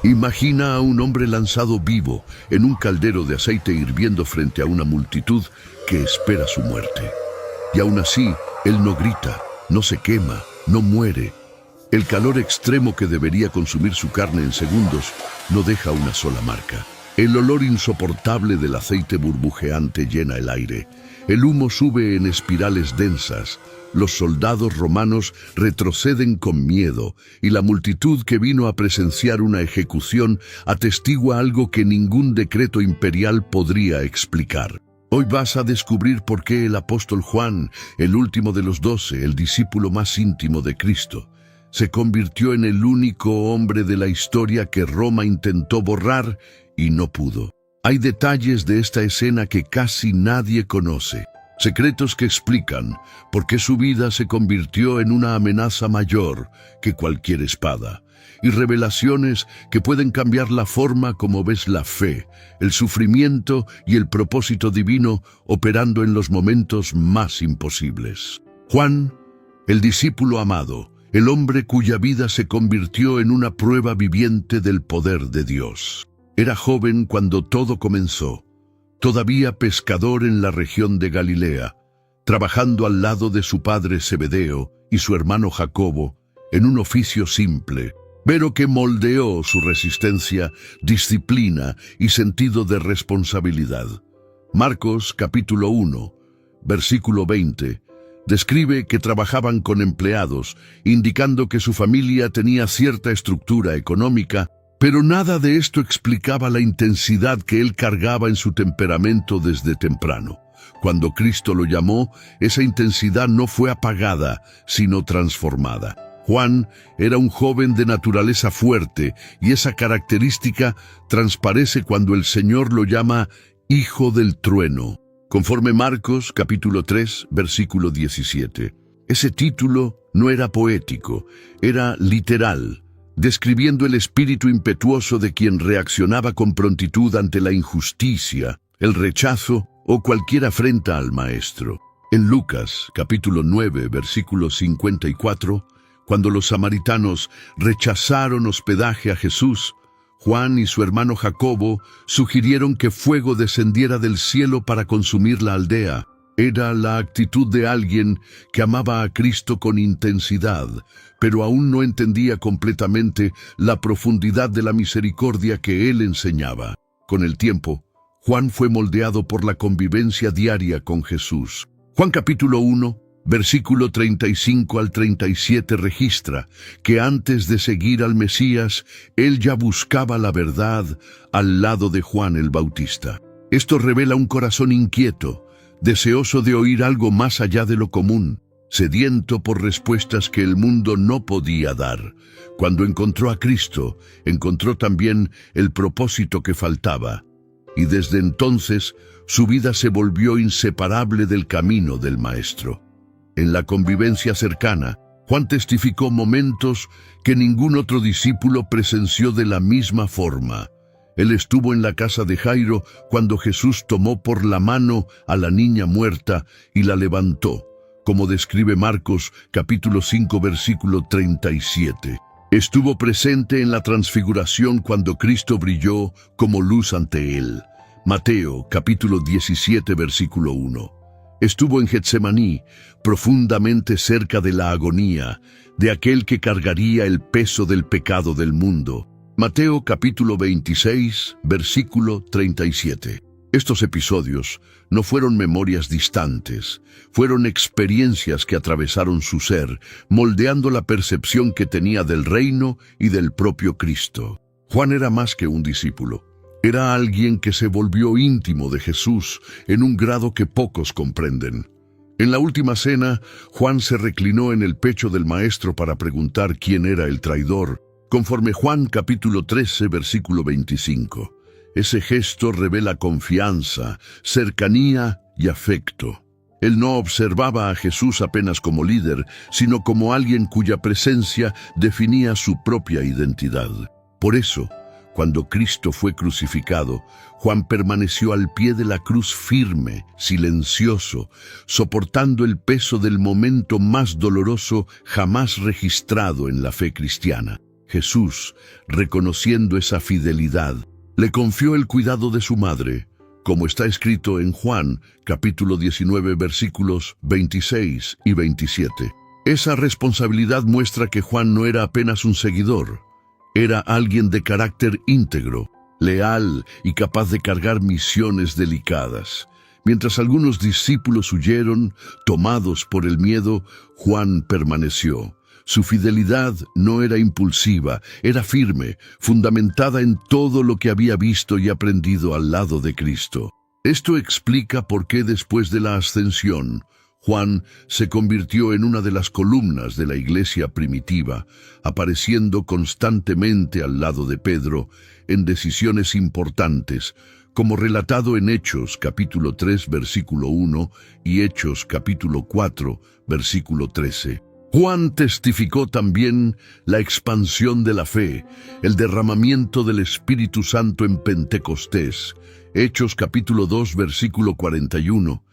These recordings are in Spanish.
Imagina a un hombre lanzado vivo en un caldero de aceite hirviendo frente a una multitud que espera su muerte. Y aún así, él no grita, no se quema, no muere. El calor extremo que debería consumir su carne en segundos no deja una sola marca. El olor insoportable del aceite burbujeante llena el aire. El humo sube en espirales densas. Los soldados romanos retroceden con miedo y la multitud que vino a presenciar una ejecución atestigua algo que ningún decreto imperial podría explicar. Hoy vas a descubrir por qué el apóstol Juan, el último de los 12, el discípulo más íntimo de Cristo, se convirtió en el único hombre de la historia que Roma intentó borrar y no pudo. Hay detalles de esta escena que casi nadie conoce. Secretos que explican por qué su vida se convirtió en una amenaza mayor que cualquier espada. Y revelaciones que pueden cambiar la forma como ves la fe, el sufrimiento y el propósito divino operando en los momentos más imposibles. Juan, el discípulo amado, el hombre cuya vida se convirtió en una prueba viviente del poder de Dios. Era joven cuando todo comenzó, todavía pescador en la región de Galilea, trabajando al lado de su padre Zebedeo y su hermano Jacobo en un oficio simple, pero que moldeó su resistencia, disciplina y sentido de responsabilidad. Marcos capítulo 1, versículo 20, describe que trabajaban con empleados, indicando que su familia tenía cierta estructura económica, pero nada de esto explicaba la intensidad que él cargaba en su temperamento desde temprano. Cuando Cristo lo llamó, esa intensidad no fue apagada, sino transformada. Juan era un joven de naturaleza fuerte, y esa característica transparece cuando el Señor lo llama Hijo del Trueno, conforme Marcos capítulo 3, versículo 17. Ese título no era poético, era literal, describiendo el espíritu impetuoso de quien reaccionaba con prontitud ante la injusticia, el rechazo o cualquier afrenta al Maestro. En Lucas, capítulo 9, versículo 54, cuando los samaritanos rechazaron hospedaje a Jesús, Juan y su hermano Jacobo sugirieron que fuego descendiera del cielo para consumir la aldea. Era la actitud de alguien que amaba a Cristo con intensidad, pero aún no entendía completamente la profundidad de la misericordia que él enseñaba. Con el tiempo, Juan fue moldeado por la convivencia diaria con Jesús. Juan capítulo 1, versículo 35 al 37 registra que antes de seguir al Mesías, él ya buscaba la verdad al lado de Juan el Bautista. Esto revela un corazón inquieto, deseoso de oír algo más allá de lo común, sediento por respuestas que el mundo no podía dar. Cuando encontró a Cristo, encontró también el propósito que faltaba, y desde entonces su vida se volvió inseparable del camino del Maestro. En la convivencia cercana, Juan testificó momentos que ningún otro discípulo presenció de la misma forma. Él estuvo en la casa de Jairo cuando Jesús tomó por la mano a la niña muerta y la levantó, como describe Marcos capítulo 5 versículo 37. Estuvo presente en la transfiguración cuando Cristo brilló como luz ante él. Mateo capítulo 17 versículo 1. Estuvo en Getsemaní, profundamente cerca de la agonía, de aquel que cargaría el peso del pecado del mundo. Mateo capítulo 26, versículo 37. Estos episodios no fueron memorias distantes, fueron experiencias que atravesaron su ser, moldeando la percepción que tenía del reino y del propio Cristo. Juan era más que un discípulo. Era alguien que se volvió íntimo de Jesús en un grado que pocos comprenden. En la última cena, Juan se reclinó en el pecho del Maestro para preguntar quién era el traidor, conforme Juan capítulo 13, versículo 25. Ese gesto revela confianza, cercanía y afecto. Él no observaba a Jesús apenas como líder, sino como alguien cuya presencia definía su propia identidad. Por eso, cuando Cristo fue crucificado, Juan permaneció al pie de la cruz firme, silencioso, soportando el peso del momento más doloroso jamás registrado en la fe cristiana. Jesús, reconociendo esa fidelidad, le confió el cuidado de su madre, como está escrito en Juan, capítulo 19, versículos 26 y 27. Esa responsabilidad muestra que Juan no era apenas un seguidor, era alguien de carácter íntegro, leal y capaz de cargar misiones delicadas. Mientras algunos discípulos huyeron, tomados por el miedo, Juan permaneció. Su fidelidad no era impulsiva, era firme, fundamentada en todo lo que había visto y aprendido al lado de Cristo. Esto explica por qué después de la ascensión, Juan se convirtió en una de las columnas de la iglesia primitiva, apareciendo constantemente al lado de Pedro en decisiones importantes, como relatado en Hechos capítulo 3 versículo 1 y Hechos capítulo 4 versículo 13. Juan testificó también la expansión de la fe, el derramamiento del Espíritu Santo en Pentecostés, Hechos capítulo 2 versículo 41,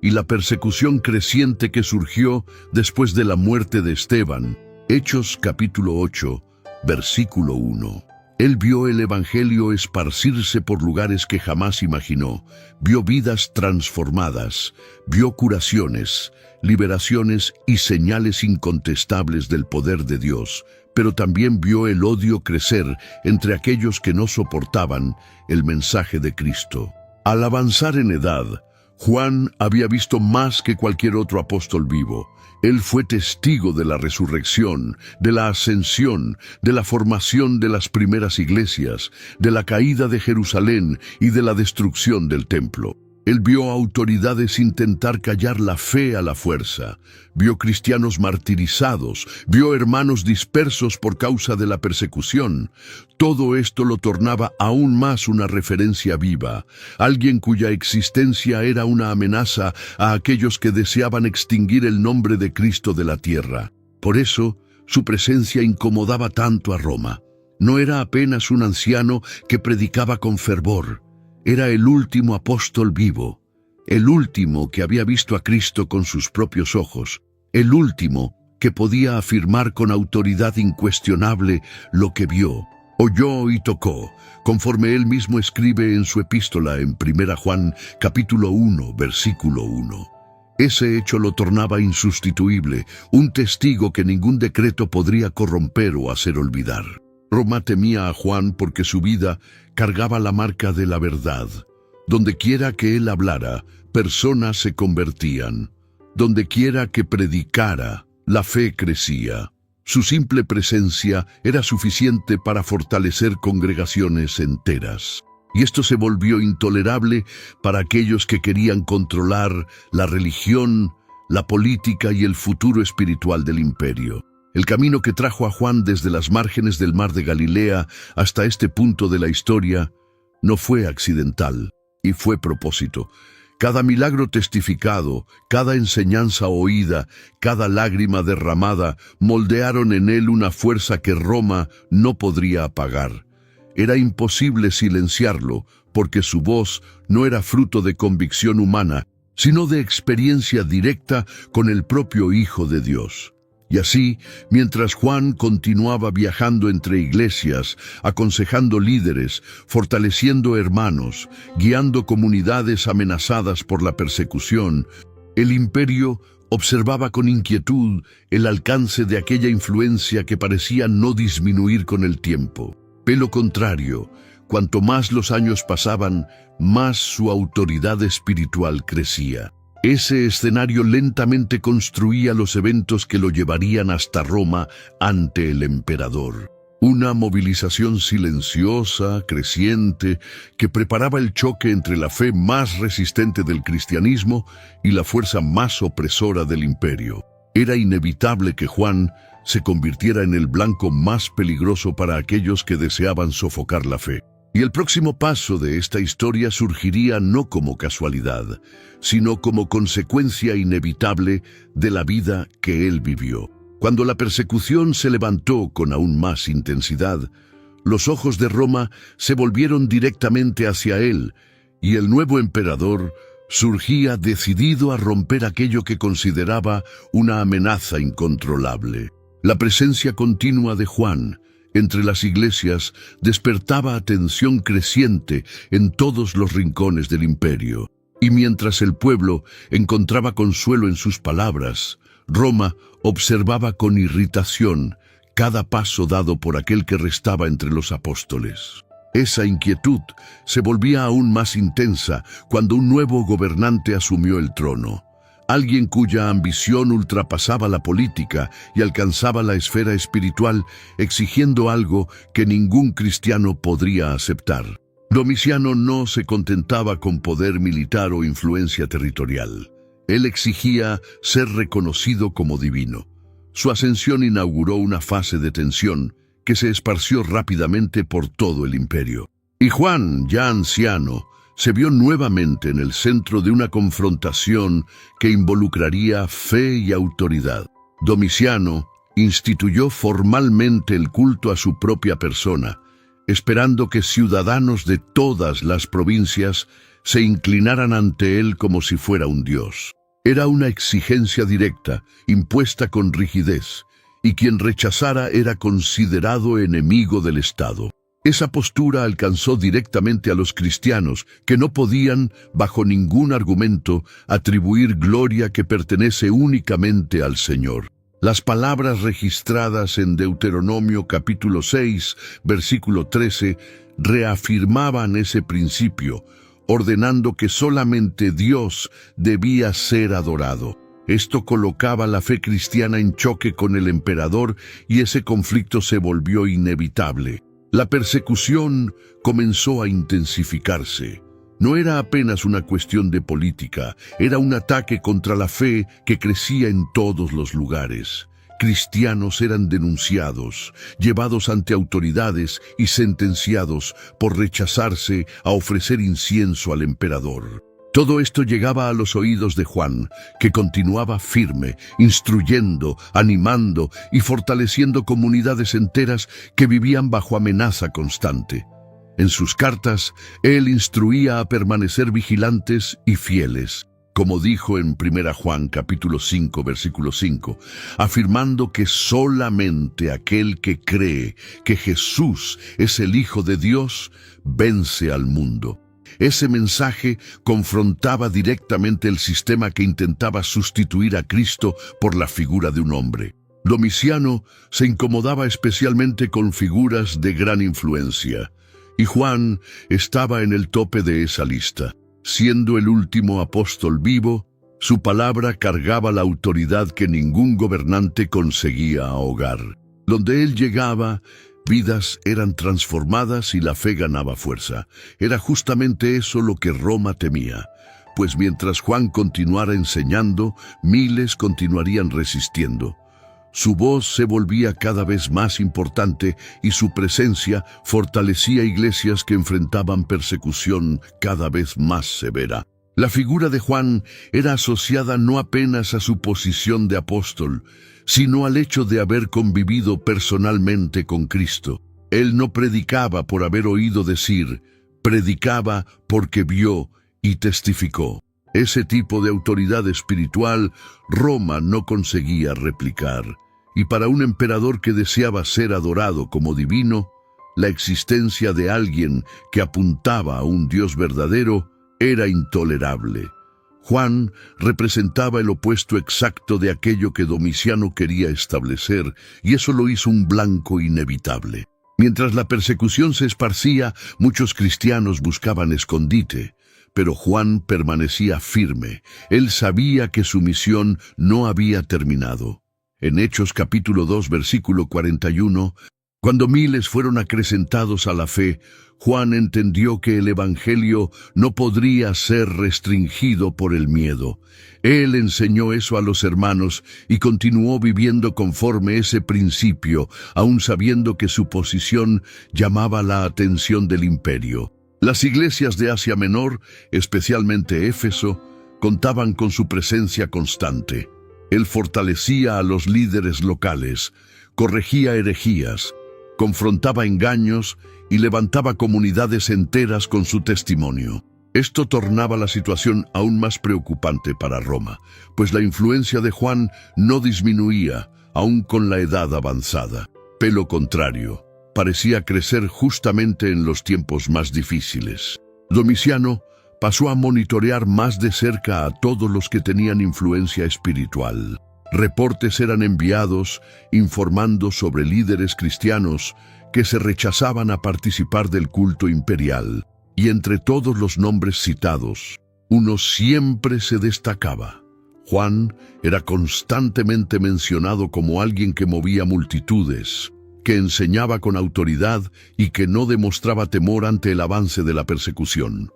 y la persecución creciente que surgió después de la muerte de Esteban, Hechos capítulo 8 versículo 1. Él vio el Evangelio esparcirse por lugares que jamás imaginó, vio vidas transformadas, vio curaciones, liberaciones y señales incontestables del poder de Dios, pero también vio el odio crecer entre aquellos que no soportaban el mensaje de Cristo. Al avanzar en edad, Juan había visto más que cualquier otro apóstol vivo. Él fue testigo de la resurrección, de la ascensión, de la formación de las primeras iglesias, de la caída de Jerusalén y de la destrucción del templo. Él vio autoridades intentar callar la fe a la fuerza, vio cristianos martirizados, vio hermanos dispersos por causa de la persecución. Todo esto lo tornaba aún más una referencia viva, alguien cuya existencia era una amenaza a aquellos que deseaban extinguir el nombre de Cristo de la tierra. Por eso, su presencia incomodaba tanto a Roma. No era apenas un anciano que predicaba con fervor. Era el último apóstol vivo, el último que había visto a Cristo con sus propios ojos, el último que podía afirmar con autoridad incuestionable lo que vio, oyó y tocó, conforme él mismo escribe en su epístola en 1 Juan capítulo 1, versículo 1. Ese hecho lo tornaba insustituible, un testigo que ningún decreto podría corromper o hacer olvidar. Roma temía a Juan porque su vida cargaba la marca de la verdad. Donde quiera que él hablara, personas se convertían. Donde quiera que predicara, la fe crecía. Su simple presencia era suficiente para fortalecer congregaciones enteras. Y esto se volvió intolerable para aquellos que querían controlar la religión, la política y el futuro espiritual del imperio. El camino que trajo a Juan desde las márgenes del mar de Galilea hasta este punto de la historia no fue accidental, y fue propósito. Cada milagro testificado, cada enseñanza oída, cada lágrima derramada, moldearon en él una fuerza que Roma no podría apagar. Era imposible silenciarlo, porque su voz no era fruto de convicción humana, sino de experiencia directa con el propio Hijo de Dios. Y así, mientras Juan continuaba viajando entre iglesias, aconsejando líderes, fortaleciendo hermanos, guiando comunidades amenazadas por la persecución, el imperio observaba con inquietud el alcance de aquella influencia que parecía no disminuir con el tiempo. De lo contrario, cuanto más los años pasaban, más su autoridad espiritual crecía. Ese escenario lentamente construía los eventos que lo llevarían hasta Roma ante el emperador. Una movilización silenciosa, creciente, que preparaba el choque entre la fe más resistente del cristianismo y la fuerza más opresora del imperio. Era inevitable que Juan se convirtiera en el blanco más peligroso para aquellos que deseaban sofocar la fe. Y el próximo paso de esta historia surgiría no como casualidad, sino como consecuencia inevitable de la vida que él vivió. Cuando la persecución se levantó con aún más intensidad, los ojos de Roma se volvieron directamente hacia él, y el nuevo emperador surgía decidido a romper aquello que consideraba una amenaza incontrolable. La presencia continua de Juan, entre las iglesias despertaba atención creciente en todos los rincones del imperio. Y mientras el pueblo encontraba consuelo en sus palabras, Roma observaba con irritación cada paso dado por aquel que restaba entre los apóstoles. Esa inquietud se volvía aún más intensa cuando un nuevo gobernante asumió el trono. Alguien cuya ambición ultrapasaba la política y alcanzaba la esfera espiritual, exigiendo algo que ningún cristiano podría aceptar. Domiciano no se contentaba con poder militar o influencia territorial. Él exigía ser reconocido como divino. Su ascensión inauguró una fase de tensión que se esparció rápidamente por todo el imperio. Y Juan, ya anciano, se vio nuevamente en el centro de una confrontación que involucraría fe y autoridad. Domiciano instituyó formalmente el culto a su propia persona, esperando que ciudadanos de todas las provincias se inclinaran ante él como si fuera un dios. Era una exigencia directa, impuesta con rigidez, y quien rechazara era considerado enemigo del Estado. Esa postura alcanzó directamente a los cristianos, que no podían, bajo ningún argumento, atribuir gloria que pertenece únicamente al Señor. Las palabras registradas en Deuteronomio capítulo 6, versículo 13, reafirmaban ese principio, ordenando que solamente Dios debía ser adorado. Esto colocaba la fe cristiana en choque con el emperador y ese conflicto se volvió inevitable. La persecución comenzó a intensificarse. No era apenas una cuestión de política, era un ataque contra la fe que crecía en todos los lugares. Cristianos eran denunciados, llevados ante autoridades y sentenciados por rechazarse a ofrecer incienso al emperador. Todo esto llegaba a los oídos de Juan, que continuaba firme, instruyendo, animando y fortaleciendo comunidades enteras que vivían bajo amenaza constante. En sus cartas, él instruía a permanecer vigilantes y fieles, como dijo en 1 Juan capítulo 5, versículo 5, afirmando que solamente aquel que cree que Jesús es el Hijo de Dios vence al mundo. Ese mensaje confrontaba directamente el sistema que intentaba sustituir a Cristo por la figura de un hombre. Domiciano se incomodaba especialmente con figuras de gran influencia, y Juan estaba en el tope de esa lista. Siendo el último apóstol vivo, su palabra cargaba la autoridad que ningún gobernante conseguía ahogar. Donde él llegaba, vidas eran transformadas y la fe ganaba fuerza. Era justamente eso lo que Roma temía, pues mientras Juan continuara enseñando, miles continuarían resistiendo. Su voz se volvía cada vez más importante y su presencia fortalecía iglesias que enfrentaban persecución cada vez más severa. La figura de Juan era asociada no apenas a su posición de apóstol, sino al hecho de haber convivido personalmente con Cristo. Él no predicaba por haber oído decir, predicaba porque vio y testificó. Ese tipo de autoridad espiritual Roma no conseguía replicar, y para un emperador que deseaba ser adorado como divino, la existencia de alguien que apuntaba a un Dios verdadero era intolerable. Juan representaba el opuesto exacto de aquello que Domiciano quería establecer, y eso lo hizo un blanco inevitable. Mientras la persecución se esparcía, muchos cristianos buscaban escondite, pero Juan permanecía firme. Él sabía que su misión no había terminado. En Hechos capítulo 2, versículo 41, cuando miles fueron acrecentados a la fe, Juan entendió que el evangelio no podría ser restringido por el miedo. Él enseñó eso a los hermanos y continuó viviendo conforme ese principio, aun sabiendo que su posición llamaba la atención del imperio. Las iglesias de Asia Menor, especialmente Éfeso, contaban con su presencia constante. Él fortalecía a los líderes locales, corregía herejías, confrontaba engaños y levantaba comunidades enteras con su testimonio. Esto tornaba la situación aún más preocupante para Roma, pues la influencia de Juan no disminuía, aún con la edad avanzada. Por lo contrario, parecía crecer justamente en los tiempos más difíciles. Domiciano pasó a monitorear más de cerca a todos los que tenían influencia espiritual. Reportes eran enviados informando sobre líderes cristianos que se rechazaban a participar del culto imperial, y entre todos los nombres citados, uno siempre se destacaba. Juan era constantemente mencionado como alguien que movía multitudes, que enseñaba con autoridad y que no demostraba temor ante el avance de la persecución.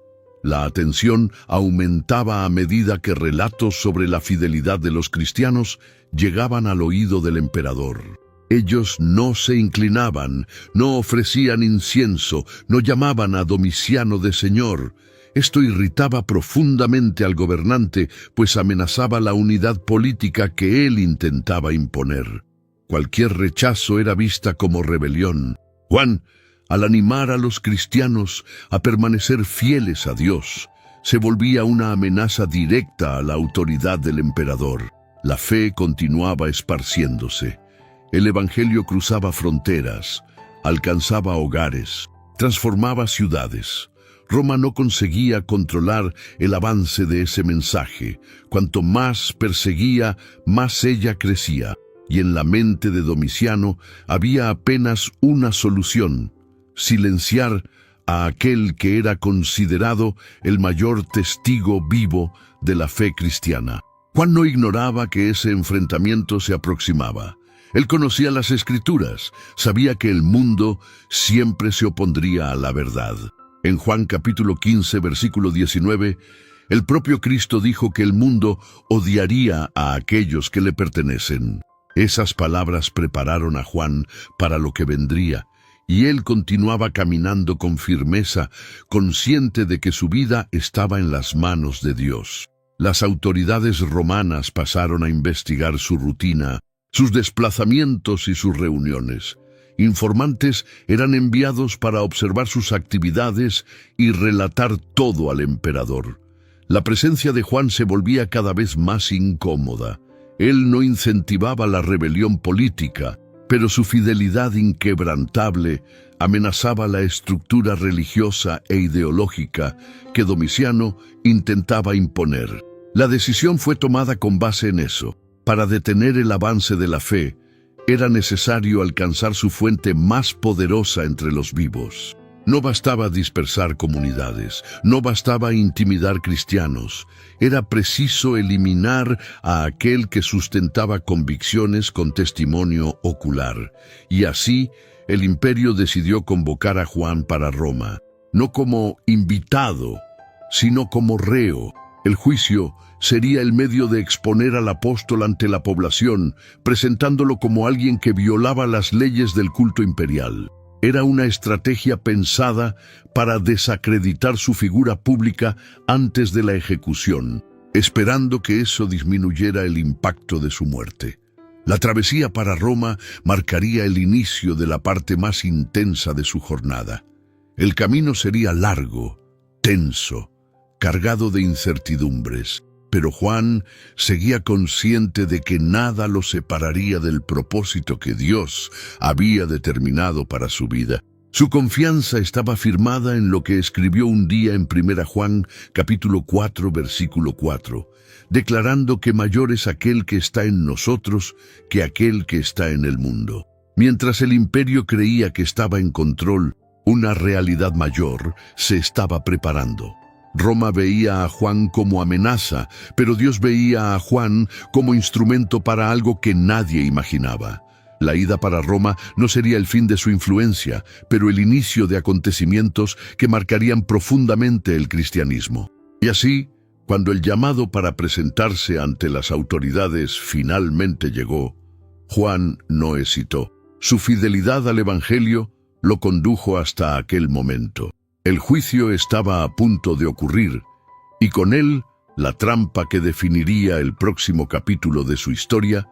La atención aumentaba a medida que relatos sobre la fidelidad de los cristianos llegaban al oído del emperador. Ellos no se inclinaban, no ofrecían incienso, no llamaban a Domiciano de Señor. Esto irritaba profundamente al gobernante, pues amenazaba la unidad política que él intentaba imponer. Cualquier rechazo era vista como rebelión. Juan, al animar a los cristianos a permanecer fieles a Dios, se volvía una amenaza directa a la autoridad del emperador. La fe continuaba esparciéndose. El evangelio cruzaba fronteras, alcanzaba hogares, transformaba ciudades. Roma no conseguía controlar el avance de ese mensaje. Cuanto más perseguía, más ella crecía. Y en la mente de Domiciano había apenas una solución: silenciar a aquel que era considerado el mayor testigo vivo de la fe cristiana. Juan no ignoraba que ese enfrentamiento se aproximaba. Él conocía las Escrituras, sabía que el mundo siempre se opondría a la verdad. En Juan capítulo 15, versículo 19, el propio Cristo dijo que el mundo odiaría a aquellos que le pertenecen. Esas palabras prepararon a Juan para lo que vendría, y él continuaba caminando con firmeza, consciente de que su vida estaba en las manos de Dios. Las autoridades romanas pasaron a investigar su rutina, sus desplazamientos y sus reuniones. Informantes eran enviados para observar sus actividades y relatar todo al emperador. La presencia de Juan se volvía cada vez más incómoda. Él no incentivaba la rebelión política, pero su fidelidad inquebrantable amenazaba la estructura religiosa e ideológica que Domiciano intentaba imponer. La decisión fue tomada con base en eso. Para detener el avance de la fe, era necesario alcanzar su fuente más poderosa entre los vivos. No bastaba dispersar comunidades, no bastaba intimidar cristianos. Era preciso eliminar a aquel que sustentaba convicciones con testimonio ocular. Y así, el imperio decidió convocar a Juan para Roma, no como invitado, sino como reo. El juicio sería el medio de exponer al apóstol ante la población, presentándolo como alguien que violaba las leyes del culto imperial. Era una estrategia pensada para desacreditar su figura pública antes de la ejecución, esperando que eso disminuyera el impacto de su muerte. La travesía para Roma marcaría el inicio de la parte más intensa de su jornada. El camino sería largo, tenso, cargado de incertidumbres, pero Juan seguía consciente de que nada lo separaría del propósito que Dios había determinado para su vida. Su confianza estaba firmada en lo que escribió un día en 1 Juan capítulo 4, versículo 4, declarando que mayor es aquel que está en nosotros que aquel que está en el mundo. Mientras el imperio creía que estaba en control, una realidad mayor se estaba preparando. Roma veía a Juan como amenaza, pero Dios veía a Juan como instrumento para algo que nadie imaginaba. La ida para Roma no sería el fin de su influencia, pero el inicio de acontecimientos que marcarían profundamente el cristianismo. Y así, cuando el llamado para presentarse ante las autoridades finalmente llegó, Juan no hesitó. Su fidelidad al Evangelio lo condujo hasta aquel momento. El juicio estaba a punto de ocurrir, y con él, la trampa que definiría el próximo capítulo de su historia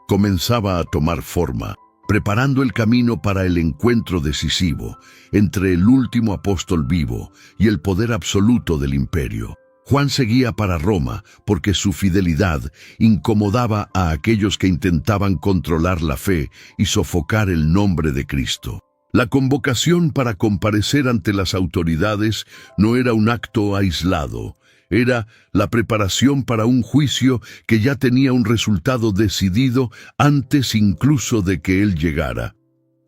comenzaba a tomar forma, preparando el camino para el encuentro decisivo entre el último apóstol vivo y el poder absoluto del imperio. Juan seguía para Roma porque su fidelidad incomodaba a aquellos que intentaban controlar la fe y sofocar el nombre de Cristo. La convocación para comparecer ante las autoridades no era un acto aislado, era la preparación para un juicio que ya tenía un resultado decidido antes incluso de que él llegara.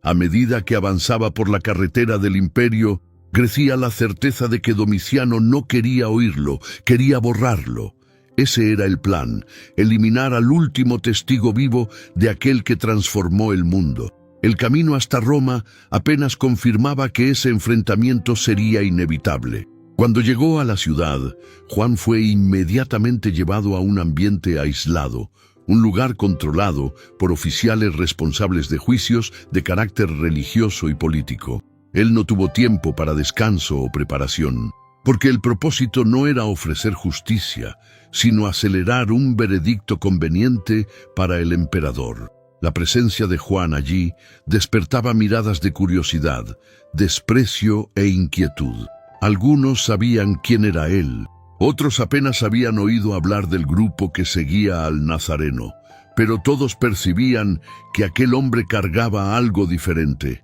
A medida que avanzaba por la carretera del imperio, crecía la certeza de que Domiciano no quería oírlo, quería borrarlo. Ese era el plan, eliminar al último testigo vivo de aquel que transformó el mundo. El camino hasta Roma apenas confirmaba que ese enfrentamiento sería inevitable. Cuando llegó a la ciudad, Juan fue inmediatamente llevado a un ambiente aislado, un lugar controlado por oficiales responsables de juicios de carácter religioso y político. Él no tuvo tiempo para descanso o preparación, porque el propósito no era ofrecer justicia, sino acelerar un veredicto conveniente para el emperador. La presencia de Juan allí despertaba miradas de curiosidad, desprecio e inquietud. Algunos sabían quién era él, otros apenas habían oído hablar del grupo que seguía al Nazareno, pero todos percibían que aquel hombre cargaba algo diferente.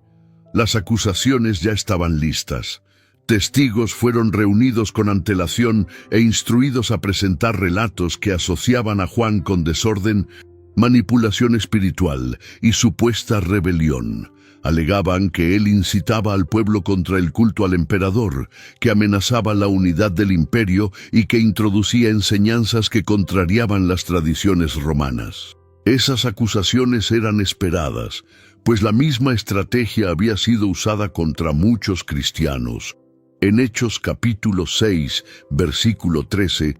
Las acusaciones ya estaban listas. Testigos fueron reunidos con antelación e instruidos a presentar relatos que asociaban a Juan con desorden, manipulación espiritual y supuesta rebelión. Alegaban que él incitaba al pueblo contra el culto al emperador, que amenazaba la unidad del imperio y que introducía enseñanzas que contrariaban las tradiciones romanas. Esas acusaciones eran esperadas, pues la misma estrategia había sido usada contra muchos cristianos. En Hechos capítulo 6, versículo 13,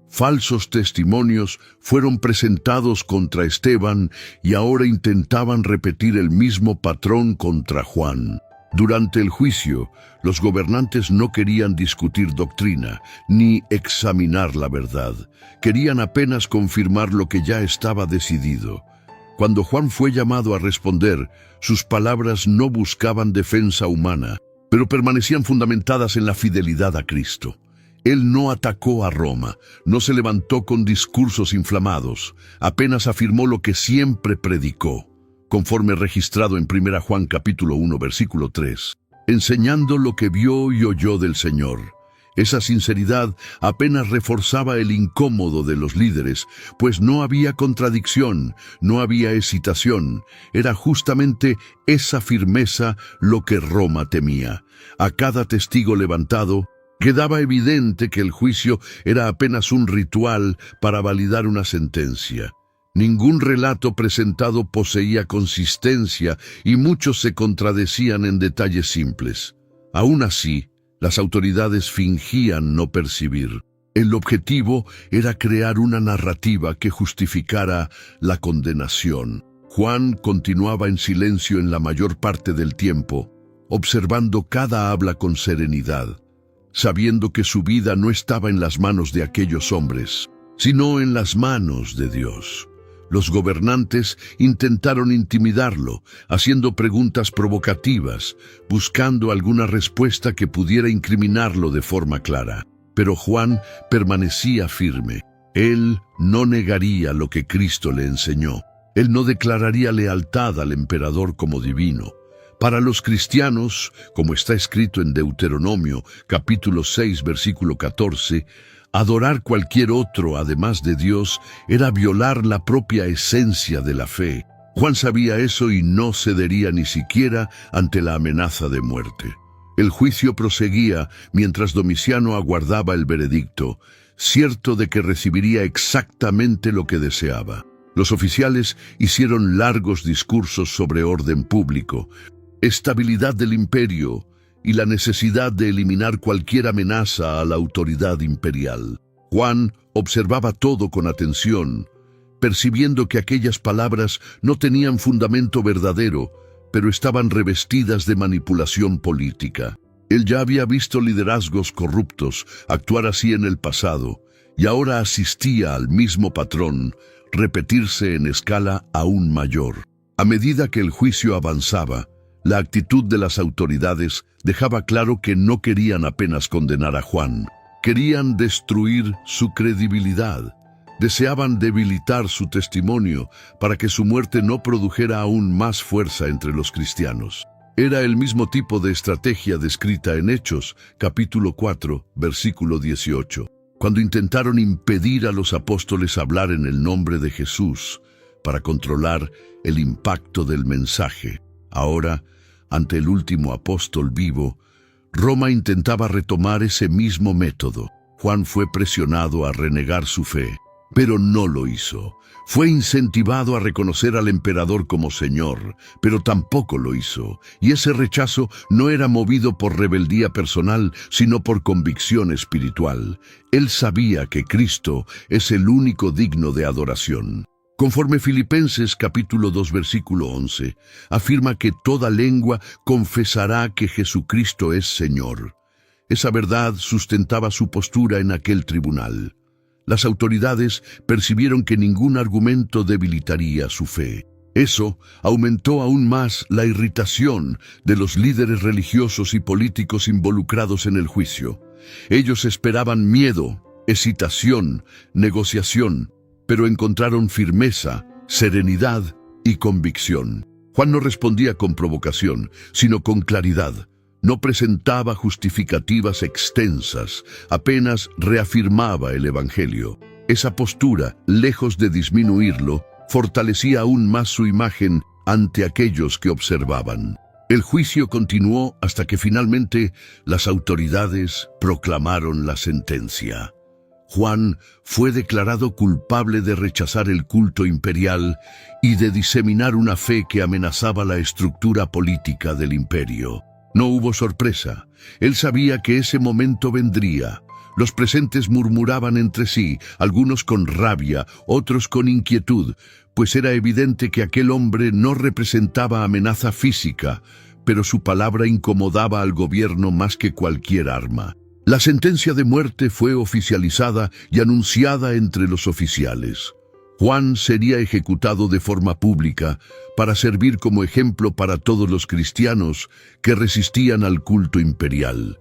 falsos testimonios fueron presentados contra Esteban y ahora intentaban repetir el mismo patrón contra Juan. Durante el juicio, los gobernantes no querían discutir doctrina ni examinar la verdad. Querían apenas confirmar lo que ya estaba decidido. Cuando Juan fue llamado a responder, sus palabras no buscaban defensa humana, pero permanecían fundamentadas en la fidelidad a Cristo. Él no atacó a Roma, no se levantó con discursos inflamados, apenas afirmó lo que siempre predicó, conforme registrado en 1 Juan capítulo 1, versículo 3, enseñando lo que vio y oyó del Señor. Esa sinceridad apenas reforzaba el incómodo de los líderes, pues no había contradicción, no había hesitación. Era justamente esa firmeza lo que Roma temía. A cada testigo levantado, quedaba evidente que el juicio era apenas un ritual para validar una sentencia. Ningún relato presentado poseía consistencia y muchos se contradecían en detalles simples. Aún así, las autoridades fingían no percibir. El objetivo era crear una narrativa que justificara la condenación. Juan continuaba en silencio en la mayor parte del tiempo, observando cada habla con serenidad, sabiendo que su vida no estaba en las manos de aquellos hombres, sino en las manos de Dios. Los gobernantes intentaron intimidarlo, haciendo preguntas provocativas, buscando alguna respuesta que pudiera incriminarlo de forma clara. Pero Juan permanecía firme. Él no negaría lo que Cristo le enseñó. Él no declararía lealtad al emperador como divino. Para los cristianos, como está escrito en Deuteronomio, capítulo 6, versículo 14, adorar cualquier otro, además de Dios, era violar la propia esencia de la fe. Juan sabía eso y no cedería ni siquiera ante la amenaza de muerte. El juicio proseguía mientras Domiciano aguardaba el veredicto, cierto de que recibiría exactamente lo que deseaba. Los oficiales hicieron largos discursos sobre orden público, estabilidad del imperio y la necesidad de eliminar cualquier amenaza a la autoridad imperial. Juan observaba todo con atención, percibiendo que aquellas palabras no tenían fundamento verdadero, pero estaban revestidas de manipulación política. Él ya había visto liderazgos corruptos actuar así en el pasado, y ahora asistía al mismo patrón repetirse en escala aún mayor. A medida que el juicio avanzaba, la actitud de las autoridades dejaba claro que no querían apenas condenar a Juan. Querían destruir su credibilidad. Deseaban debilitar su testimonio para que su muerte no produjera aún más fuerza entre los cristianos. Era el mismo tipo de estrategia descrita en Hechos, capítulo 4, versículo 18, cuando intentaron impedir a los apóstoles hablar en el nombre de Jesús para controlar el impacto del mensaje. Ahora, ante el último apóstol vivo, Roma intentaba retomar ese mismo método. Juan fue presionado a renegar su fe, pero no lo hizo. Fue incentivado a reconocer al emperador como señor, pero tampoco lo hizo. Y ese rechazo no era movido por rebeldía personal, sino por convicción espiritual. Él sabía que Cristo es el único digno de adoración. Conforme Filipenses capítulo 2 versículo 11, afirma que toda lengua confesará que Jesucristo es Señor. Esa verdad sustentaba su postura en aquel tribunal. Las autoridades percibieron que ningún argumento debilitaría su fe. Eso aumentó aún más la irritación de los líderes religiosos y políticos involucrados en el juicio. Ellos esperaban miedo, hesitación, negociación, pero encontraron firmeza, serenidad y convicción. Juan no respondía con provocación, sino con claridad. No presentaba justificativas extensas, apenas reafirmaba el Evangelio. Esa postura, lejos de disminuirlo, fortalecía aún más su imagen ante aquellos que observaban. El juicio continuó hasta que finalmente las autoridades proclamaron la sentencia. Juan fue declarado culpable de rechazar el culto imperial y de diseminar una fe que amenazaba la estructura política del imperio. No hubo sorpresa. Él sabía que ese momento vendría. Los presentes murmuraban entre sí, algunos con rabia, otros con inquietud, pues era evidente que aquel hombre no representaba amenaza física, pero su palabra incomodaba al gobierno más que cualquier arma. La sentencia de muerte fue oficializada y anunciada entre los oficiales. Juan sería ejecutado de forma pública para servir como ejemplo para todos los cristianos que resistían al culto imperial.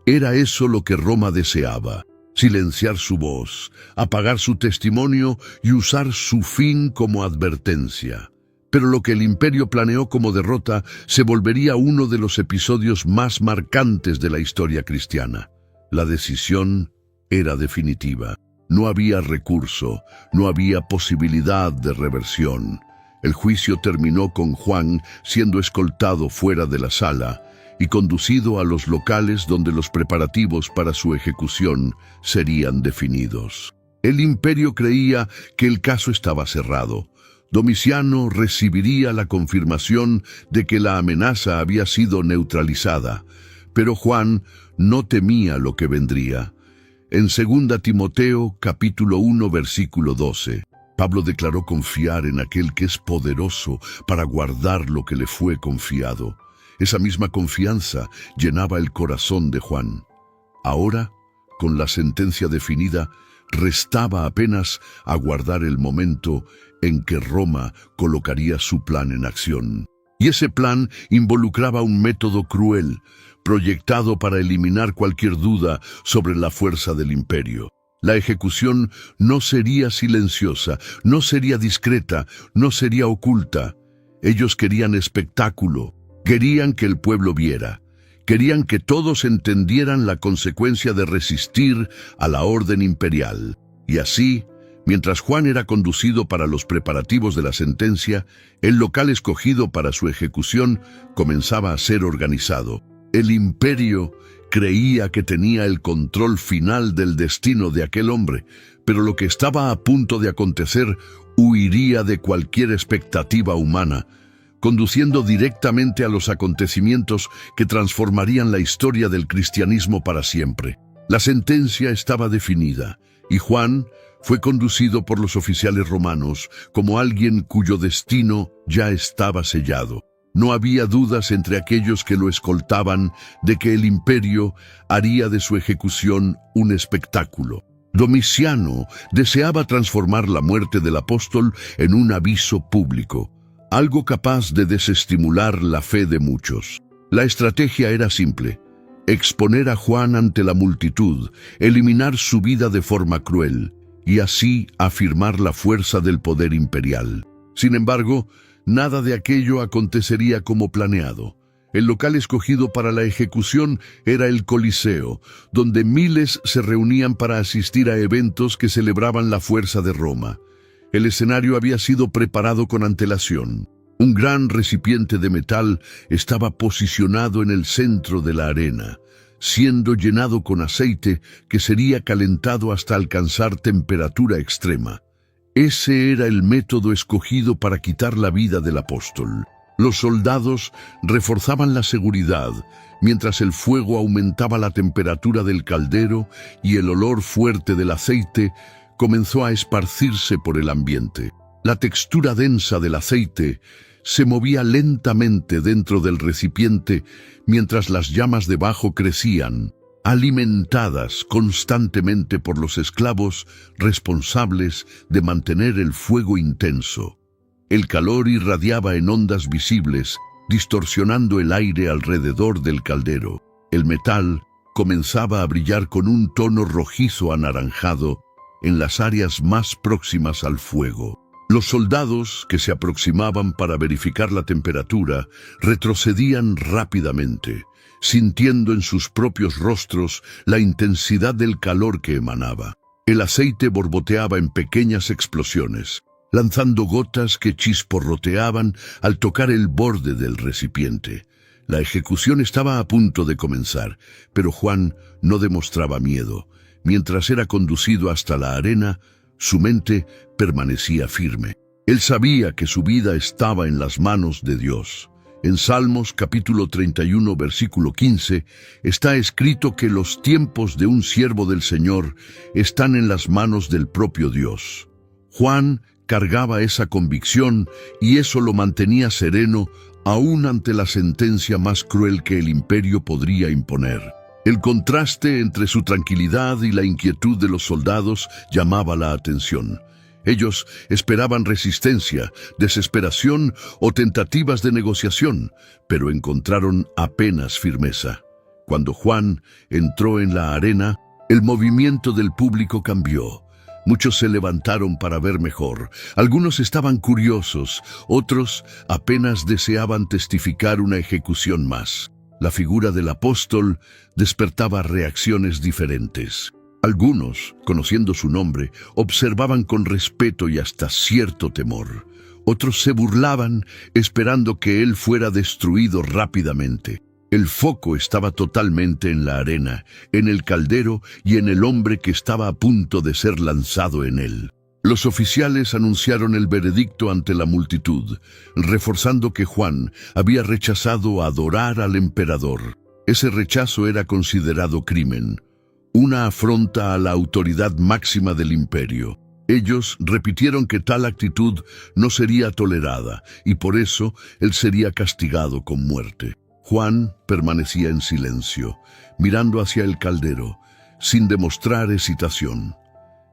Era eso lo que Roma deseaba: silenciar su voz, apagar su testimonio y usar su fin como advertencia. Pero lo que el imperio planeó como derrota se volvería uno de los episodios más marcantes de la historia cristiana. La decisión era definitiva. No había recurso, no había posibilidad de reversión. El juicio terminó con Juan siendo escoltado fuera de la sala y conducido a los locales donde los preparativos para su ejecución serían definidos. El imperio creía que el caso estaba cerrado. Domiciano recibiría la confirmación de que la amenaza había sido neutralizada, pero Juan no temía lo que vendría. En 2 Timoteo, capítulo 1, versículo 12, Pablo declaró confiar en aquel que es poderoso para guardar lo que le fue confiado. Esa misma confianza llenaba el corazón de Juan. Ahora, con la sentencia definida, restaba apenas aguardar el momento en que Roma colocaría su plan en acción. Y ese plan involucraba un método cruel, proyectado para eliminar cualquier duda sobre la fuerza del imperio. La ejecución no sería silenciosa, no sería discreta, no sería oculta. Ellos querían espectáculo, querían que el pueblo viera, querían que todos entendieran la consecuencia de resistir a la orden imperial. Y así, mientras Juan era conducido para los preparativos de la sentencia, el local escogido para su ejecución comenzaba a ser organizado. El imperio creía que tenía el control final del destino de aquel hombre, pero lo que estaba a punto de acontecer huiría de cualquier expectativa humana, conduciendo directamente a los acontecimientos que transformarían la historia del cristianismo para siempre. La sentencia estaba definida, y Juan fue conducido por los oficiales romanos como alguien cuyo destino ya estaba sellado. No había dudas entre aquellos que lo escoltaban de que el imperio haría de su ejecución un espectáculo. Domiciano deseaba transformar la muerte del apóstol en un aviso público, algo capaz de desestimular la fe de muchos. La estrategia era simple: exponer a Juan ante la multitud, eliminar su vida de forma cruel, y así afirmar la fuerza del poder imperial. Sin embargo, nada de aquello acontecería como planeado. El local escogido para la ejecución era el Coliseo, donde miles se reunían para asistir a eventos que celebraban la fuerza de Roma. El escenario había sido preparado con antelación. Un gran recipiente de metal estaba posicionado en el centro de la arena, siendo llenado con aceite que sería calentado hasta alcanzar temperatura extrema. Ese era el método escogido para quitar la vida del apóstol. Los soldados reforzaban la seguridad, mientras el fuego aumentaba la temperatura del caldero y el olor fuerte del aceite comenzó a esparcirse por el ambiente. La textura densa del aceite se movía lentamente dentro del recipiente mientras las llamas debajo crecían, alimentadas constantemente por los esclavos responsables de mantener el fuego intenso. El calor irradiaba en ondas visibles, distorsionando el aire alrededor del caldero. El metal comenzaba a brillar con un tono rojizo anaranjado en las áreas más próximas al fuego. Los soldados que se aproximaban para verificar la temperatura retrocedían rápidamente, sintiendo en sus propios rostros la intensidad del calor que emanaba. El aceite borboteaba en pequeñas explosiones, lanzando gotas que chisporroteaban al tocar el borde del recipiente. La ejecución estaba a punto de comenzar, pero Juan no demostraba miedo. Mientras era conducido hasta la arena, su mente permanecía firme. Él sabía que su vida estaba en las manos de Dios. En Salmos capítulo 31, versículo 15, está escrito que los tiempos de un siervo del Señor están en las manos del propio Dios. Juan cargaba esa convicción y eso lo mantenía sereno aún ante la sentencia más cruel que el imperio podría imponer. El contraste entre su tranquilidad y la inquietud de los soldados llamaba la atención. Ellos esperaban resistencia, desesperación o tentativas de negociación, pero encontraron apenas firmeza. Cuando Juan entró en la arena, el movimiento del público cambió. Muchos se levantaron para ver mejor. Algunos estaban curiosos, otros apenas deseaban testificar una ejecución más. La figura del apóstol despertaba reacciones diferentes. Algunos, conociendo su nombre, observaban con respeto y hasta cierto temor. Otros se burlaban, esperando que él fuera destruido rápidamente. El foco estaba totalmente en la arena, en el caldero y en el hombre que estaba a punto de ser lanzado en él. Los oficiales anunciaron el veredicto ante la multitud, reforzando que Juan había rechazado adorar al emperador. Ese rechazo era considerado crimen, una afronta a la autoridad máxima del imperio. Ellos repitieron que tal actitud no sería tolerada y por eso él sería castigado con muerte. Juan permanecía en silencio, mirando hacia el caldero, sin demostrar hesitación.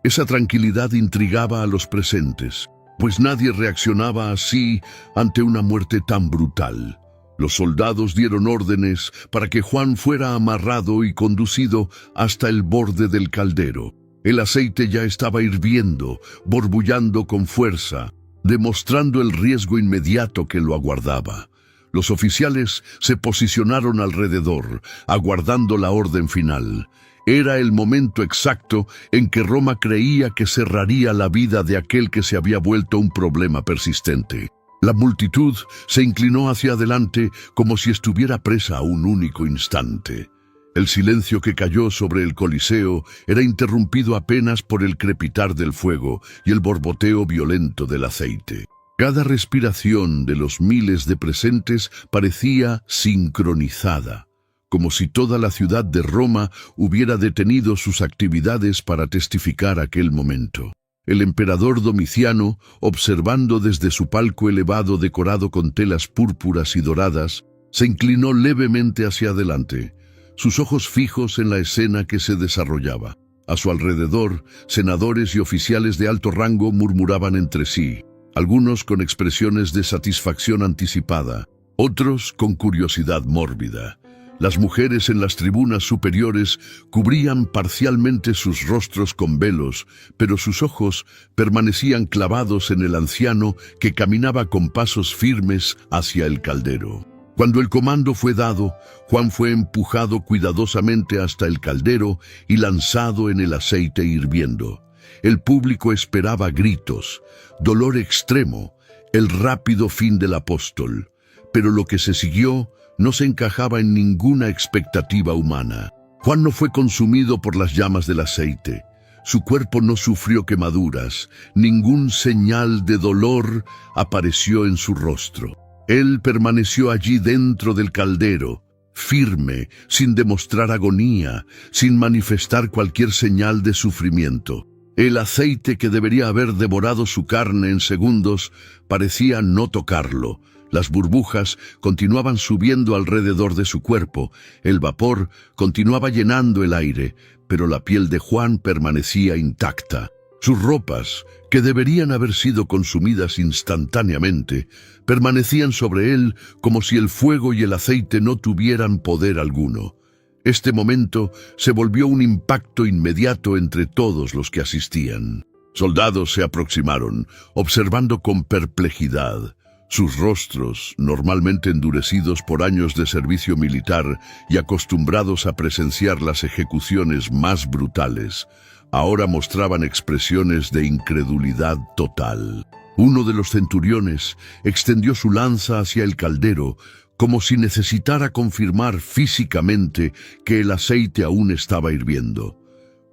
Esa tranquilidad intrigaba a los presentes, pues nadie reaccionaba así ante una muerte tan brutal. Los soldados dieron órdenes para que Juan fuera amarrado y conducido hasta el borde del caldero. El aceite ya estaba hirviendo, borbullando con fuerza, demostrando el riesgo inmediato que lo aguardaba. Los oficiales se posicionaron alrededor, aguardando la orden final. Era el momento exacto en que Roma creía que cerraría la vida de aquel que se había vuelto un problema persistente. La multitud se inclinó hacia adelante como si estuviera presa a un único instante. El silencio que cayó sobre el Coliseo era interrumpido apenas por el crepitar del fuego y el borboteo violento del aceite. Cada respiración de los miles de presentes parecía sincronizada, como si toda la ciudad de Roma hubiera detenido sus actividades para testificar aquel momento. El emperador Domiciano, observando desde su palco elevado decorado con telas púrpuras y doradas, se inclinó levemente hacia adelante, sus ojos fijos en la escena que se desarrollaba. A su alrededor, senadores y oficiales de alto rango murmuraban entre sí, algunos con expresiones de satisfacción anticipada, otros con curiosidad mórbida. Las mujeres en las tribunas superiores cubrían parcialmente sus rostros con velos, pero sus ojos permanecían clavados en el anciano que caminaba con pasos firmes hacia el caldero. Cuando el comando fue dado, Juan fue empujado cuidadosamente hasta el caldero y lanzado en el aceite hirviendo. El público esperaba gritos, dolor extremo, el rápido fin del apóstol. Pero lo que se siguió no se encajaba en ninguna expectativa humana. Juan no fue consumido por las llamas del aceite. Su cuerpo no sufrió quemaduras, ningún señal de dolor apareció en su rostro. Él permaneció allí dentro del caldero, firme, sin demostrar agonía, sin manifestar cualquier señal de sufrimiento. El aceite que debería haber devorado su carne en segundos parecía no tocarlo. Las burbujas continuaban subiendo alrededor de su cuerpo, el vapor continuaba llenando el aire, pero la piel de Juan permanecía intacta. Sus ropas, que deberían haber sido consumidas instantáneamente, permanecían sobre él como si el fuego y el aceite no tuvieran poder alguno. Este momento se volvió un impacto inmediato entre todos los que asistían. Soldados se aproximaron, observando con perplejidad. Sus rostros, normalmente endurecidos por años de servicio militar y acostumbrados a presenciar las ejecuciones más brutales, ahora mostraban expresiones de incredulidad total. Uno de los centuriones extendió su lanza hacia el caldero, como si necesitara confirmar físicamente que el aceite aún estaba hirviendo.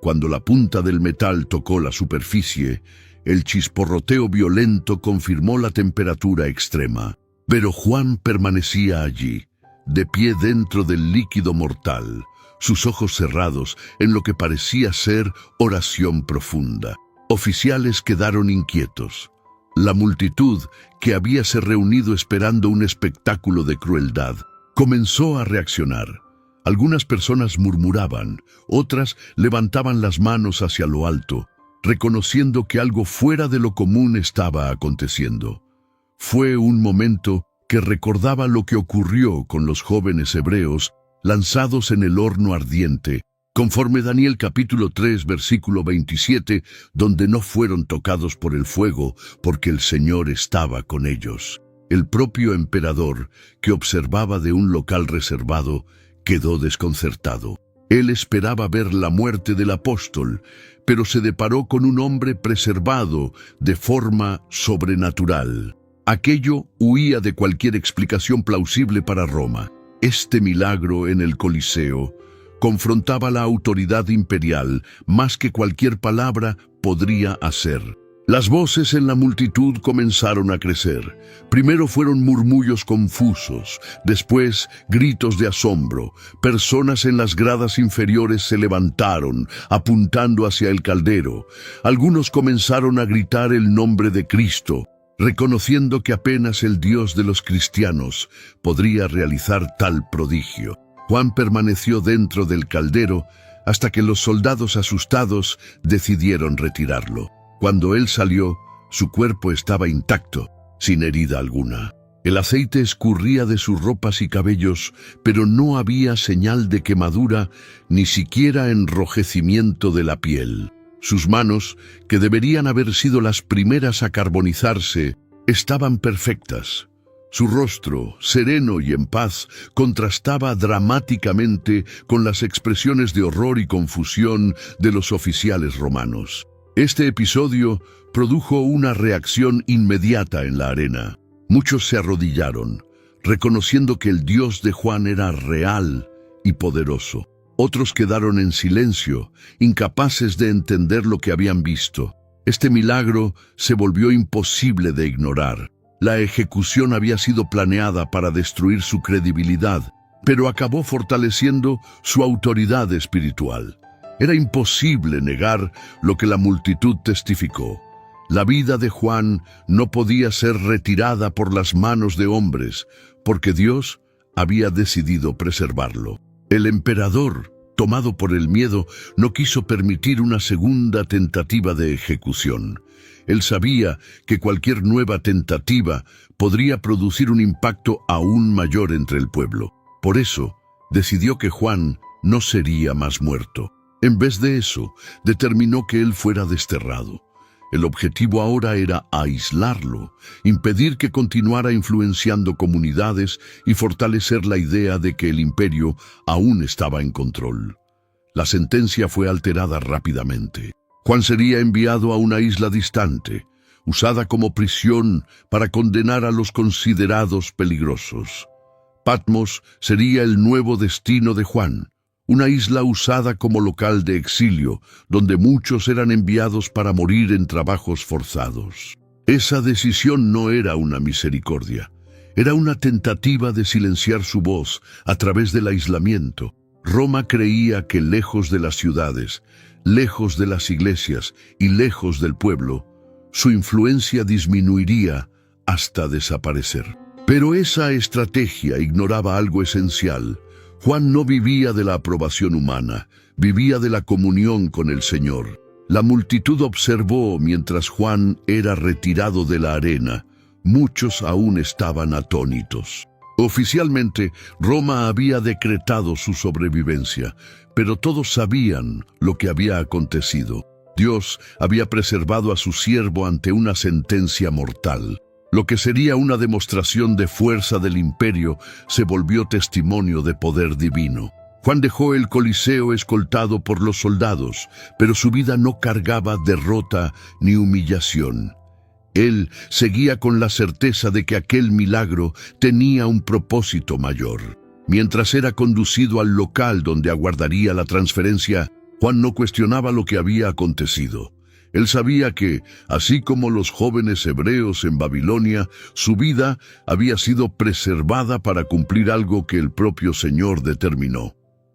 Cuando la punta del metal tocó la superficie, el chisporroteo violento confirmó la temperatura extrema. Pero Juan permanecía allí, de pie dentro del líquido mortal, sus ojos cerrados en lo que parecía ser oración profunda. Oficiales quedaron inquietos. La multitud, que habíase reunido esperando un espectáculo de crueldad, comenzó a reaccionar. Algunas personas murmuraban, otras levantaban las manos hacia lo alto, reconociendo que algo fuera de lo común estaba aconteciendo. Fue un momento que recordaba lo que ocurrió con los jóvenes hebreos lanzados en el horno ardiente, conforme Daniel capítulo 3 versículo 27, donde no fueron tocados por el fuego porque el Señor estaba con ellos. El propio emperador, que observaba de un local reservado, quedó desconcertado. Él esperaba ver la muerte del apóstol, pero se deparó con un hombre preservado de forma sobrenatural. Aquello huía de cualquier explicación plausible para Roma. Este milagro en el Coliseo confrontaba la autoridad imperial más que cualquier palabra podría hacer. Las voces en la multitud comenzaron a crecer. Primero fueron murmullos confusos, después gritos de asombro. Personas en las gradas inferiores se levantaron, apuntando hacia el caldero. Algunos comenzaron a gritar el nombre de Cristo, reconociendo que apenas el Dios de los cristianos podría realizar tal prodigio. Juan permaneció dentro del caldero hasta que los soldados asustados decidieron retirarlo. Cuando él salió, su cuerpo estaba intacto, sin herida alguna. El aceite escurría de sus ropas y cabellos, pero no había señal de quemadura, ni siquiera enrojecimiento de la piel. Sus manos, que deberían haber sido las primeras a carbonizarse, estaban perfectas. Su rostro, sereno y en paz, contrastaba dramáticamente con las expresiones de horror y confusión de los oficiales romanos. Este episodio produjo una reacción inmediata en la arena. Muchos se arrodillaron, reconociendo que el Dios de Juan era real y poderoso. Otros quedaron en silencio, incapaces de entender lo que habían visto. Este milagro se volvió imposible de ignorar. La ejecución había sido planeada para destruir su credibilidad, pero acabó fortaleciendo su autoridad espiritual. Era imposible negar lo que la multitud testificó. La vida de Juan no podía ser retirada por las manos de hombres, porque Dios había decidido preservarlo. El emperador, tomado por el miedo, no quiso permitir una segunda tentativa de ejecución. Él sabía que cualquier nueva tentativa podría producir un impacto aún mayor entre el pueblo. Por eso, decidió que Juan no sería más muerto. En vez de eso, determinó que él fuera desterrado. El objetivo ahora era aislarlo, impedir que continuara influenciando comunidades y fortalecer la idea de que el imperio aún estaba en control. La sentencia fue alterada rápidamente. Juan sería enviado a una isla distante, usada como prisión para condenar a los considerados peligrosos. Patmos sería el nuevo destino de Juan, una isla usada como local de exilio, donde muchos eran enviados para morir en trabajos forzados. Esa decisión no era una misericordia, era una tentativa de silenciar su voz a través del aislamiento. Roma creía que lejos de las ciudades, lejos de las iglesias y lejos del pueblo, su influencia disminuiría hasta desaparecer. Pero esa estrategia ignoraba algo esencial. Juan no vivía de la aprobación humana, vivía de la comunión con el Señor. La multitud observó mientras Juan era retirado de la arena. Muchos aún estaban atónitos. Oficialmente, Roma había decretado su sobrevivencia, pero todos sabían lo que había acontecido. Dios había preservado a su siervo ante una sentencia mortal. Lo que sería una demostración de fuerza del imperio se volvió testimonio de poder divino. Juan dejó el Coliseo escoltado por los soldados, pero su vida no cargaba derrota ni humillación. Él seguía con la certeza de que aquel milagro tenía un propósito mayor. Mientras era conducido al local donde aguardaría la transferencia, Juan no cuestionaba lo que había acontecido. Él sabía que, así como los jóvenes hebreos en Babilonia, su vida había sido preservada para cumplir algo que el propio Señor determinó.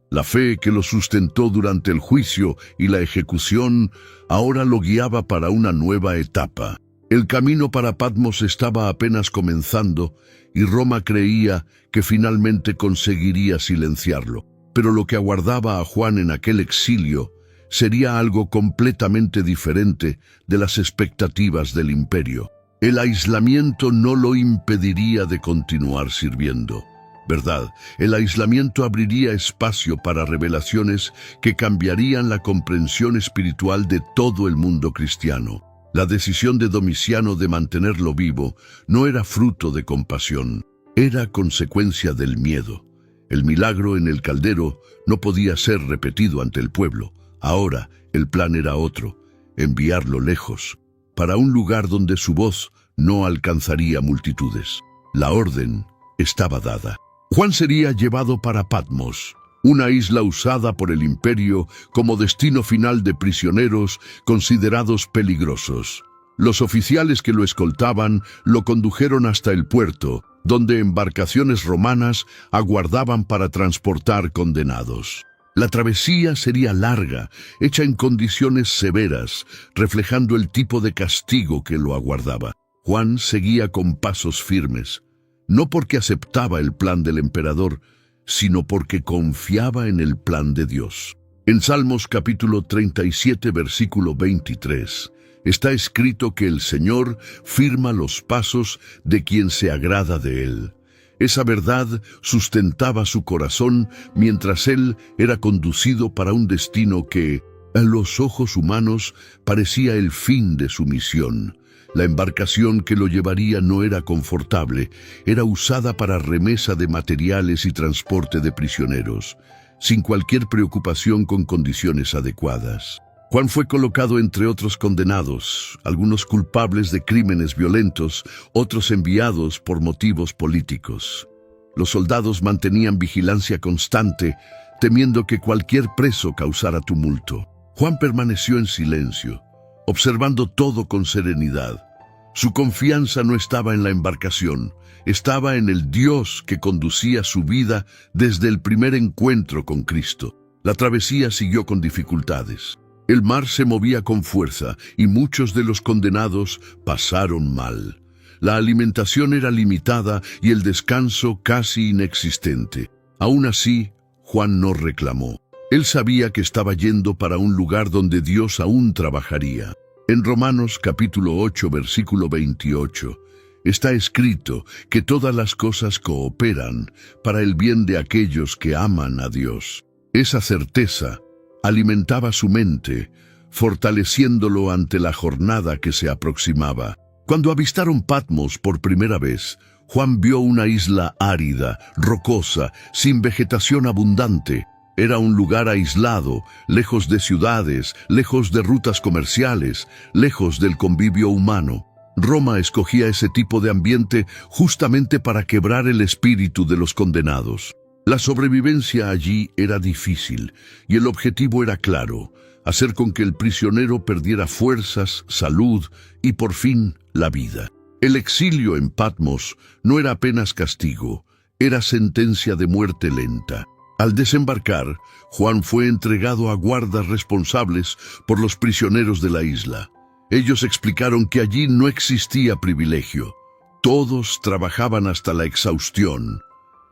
La fe que lo sustentó durante el juicio y la ejecución ahora lo guiaba para una nueva etapa. El camino para Patmos estaba apenas comenzando y Roma creía que finalmente conseguiría silenciarlo. Pero lo que aguardaba a Juan en aquel exilio sería algo completamente diferente de las expectativas del imperio. El aislamiento no lo impediría de continuar sirviendo, ¿verdad? El aislamiento abriría espacio para revelaciones que cambiarían la comprensión espiritual de todo el mundo cristiano. La decisión de Domiciano de mantenerlo vivo no era fruto de compasión, era consecuencia del miedo. El milagro en el caldero no podía ser repetido ante el pueblo. Ahora el plan era otro, enviarlo lejos, para un lugar donde su voz no alcanzaría multitudes. La orden estaba dada. Juan sería llevado para Patmos, una isla usada por el imperio como destino final de prisioneros considerados peligrosos. Los oficiales que lo escoltaban lo condujeron hasta el puerto, donde embarcaciones romanas aguardaban para transportar condenados. La travesía sería larga, hecha en condiciones severas, reflejando el tipo de castigo que lo aguardaba. Juan seguía con pasos firmes, no porque aceptaba el plan del emperador, sino porque confiaba en el plan de Dios. En Salmos capítulo 37, versículo 23, está escrito que el Señor firma los pasos de quien se agrada de él. Esa verdad sustentaba su corazón mientras él era conducido para un destino que, a los ojos humanos, parecía el fin de su misión. La embarcación que lo llevaría no era confortable, era usada para remesa de materiales y transporte de prisioneros, sin cualquier preocupación con condiciones adecuadas. Juan fue colocado entre otros condenados, algunos culpables de crímenes violentos, otros enviados por motivos políticos. Los soldados mantenían vigilancia constante, temiendo que cualquier preso causara tumulto. Juan permaneció en silencio, observando todo con serenidad. Su confianza no estaba en la embarcación, estaba en el Dios que conducía su vida desde el primer encuentro con Cristo. La travesía siguió con dificultades. El mar se movía con fuerza y muchos de los condenados pasaron mal. La alimentación era limitada y el descanso casi inexistente. Aún así, Juan no reclamó. Él sabía que estaba yendo para un lugar donde Dios aún trabajaría. En Romanos capítulo 8, versículo 28, está escrito que todas las cosas cooperan para el bien de aquellos que aman a Dios. Esa certeza alimentaba su mente, fortaleciéndolo ante la jornada que se aproximaba. Cuando avistaron Patmos por primera vez, Juan vio una isla árida, rocosa, sin vegetación abundante. Era un lugar aislado, lejos de ciudades, lejos de rutas comerciales, lejos del convivio humano. Roma escogía ese tipo de ambiente justamente para quebrar el espíritu de los condenados. La sobrevivencia allí era difícil y el objetivo era claro: hacer con que el prisionero perdiera fuerzas, salud y por fin la vida. El exilio en Patmos no era apenas castigo, era sentencia de muerte lenta. Al desembarcar, Juan fue entregado a guardas responsables por los prisioneros de la isla. Ellos explicaron que allí no existía privilegio. Todos trabajaban hasta la exhaustión.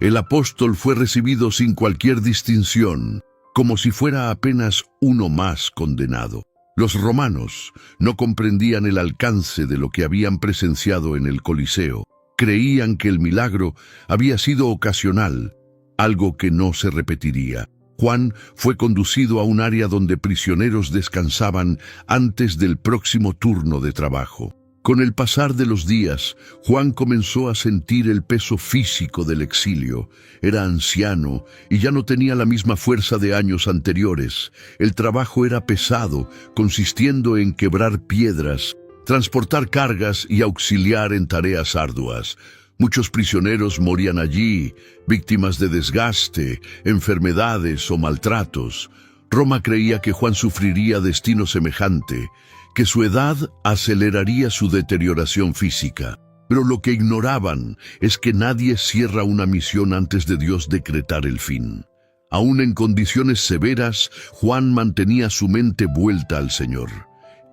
El apóstol fue recibido sin cualquier distinción, como si fuera apenas uno más condenado. Los romanos no comprendían el alcance de lo que habían presenciado en el Coliseo. Creían que el milagro había sido ocasional, algo que no se repetiría. Juan fue conducido a un área donde prisioneros descansaban antes del próximo turno de trabajo. Con el pasar de los días, Juan comenzó a sentir el peso físico del exilio. Era anciano y ya no tenía la misma fuerza de años anteriores. El trabajo era pesado, consistiendo en quebrar piedras, transportar cargas y auxiliar en tareas arduas. Muchos prisioneros morían allí, víctimas de desgaste, enfermedades o maltratos. Roma creía que Juan sufriría destino semejante, que su edad aceleraría su deterioración física. Pero lo que ignoraban es que nadie cierra una misión antes de Dios decretar el fin. Aún en condiciones severas, Juan mantenía su mente vuelta al Señor.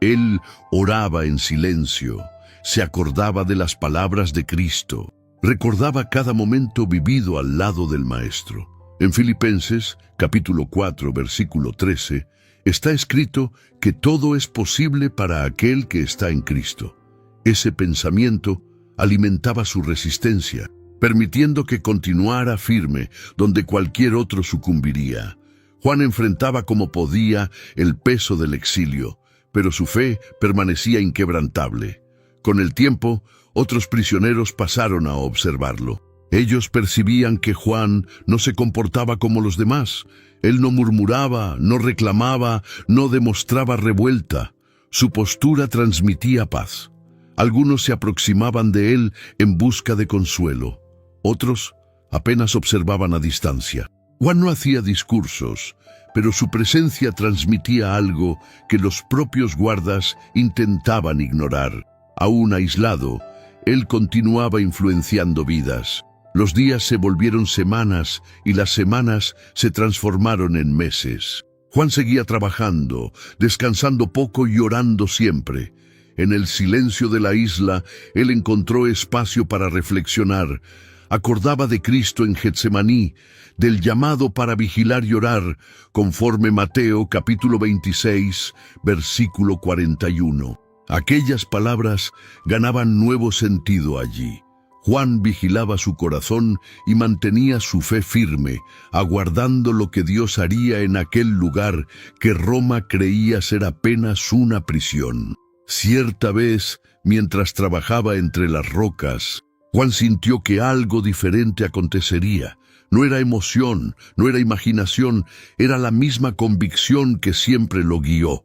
Él oraba en silencio, se acordaba de las palabras de Cristo, recordaba cada momento vivido al lado del Maestro. En Filipenses, capítulo 4, versículo 13, está escrito que todo es posible para aquel que está en Cristo. Ese pensamiento alimentaba su resistencia, permitiendo que continuara firme donde cualquier otro sucumbiría. Juan enfrentaba como podía el peso del exilio, pero su fe permanecía inquebrantable. Con el tiempo, otros prisioneros pasaron a observarlo. Ellos percibían que Juan no se comportaba como los demás. Él no murmuraba, no reclamaba, no demostraba revuelta. Su postura transmitía paz. Algunos se aproximaban de él en busca de consuelo. Otros apenas observaban a distancia. Juan no hacía discursos, pero su presencia transmitía algo que los propios guardas intentaban ignorar. Aún aislado, él continuaba influenciando vidas. Los días se volvieron semanas y las semanas se transformaron en meses. Juan seguía trabajando, descansando poco y orando siempre. En el silencio de la isla, él encontró espacio para reflexionar. Acordaba de Cristo en Getsemaní, del llamado para vigilar y orar, conforme Mateo capítulo 26, versículo 41. Aquellas palabras ganaban nuevo sentido allí. Juan vigilaba su corazón y mantenía su fe firme, aguardando lo que Dios haría en aquel lugar que Roma creía ser apenas una prisión. Cierta vez, mientras trabajaba entre las rocas, Juan sintió que algo diferente acontecería. No era emoción, no era imaginación, era la misma convicción que siempre lo guió.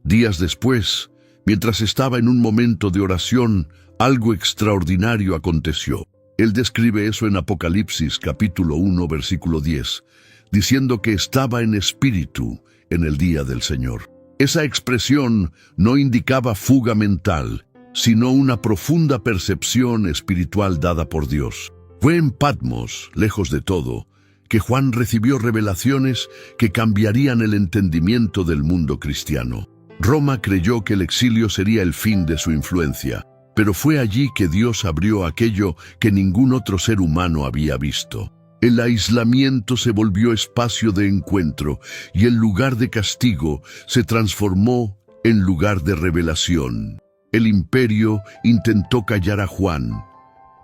Días después, mientras estaba en un momento de oración, algo extraordinario aconteció. Él describe eso en Apocalipsis capítulo 1, versículo 10, diciendo que estaba en espíritu en el día del Señor. Esa expresión no indicaba fuga mental, sino una profunda percepción espiritual dada por Dios. Fue en Patmos, lejos de todo, que Juan recibió revelaciones que cambiarían el entendimiento del mundo cristiano. Roma creyó que el exilio sería el fin de su influencia, pero fue allí que Dios abrió aquello que ningún otro ser humano había visto. El aislamiento se volvió espacio de encuentro y el lugar de castigo se transformó en lugar de revelación. El imperio intentó callar a Juan,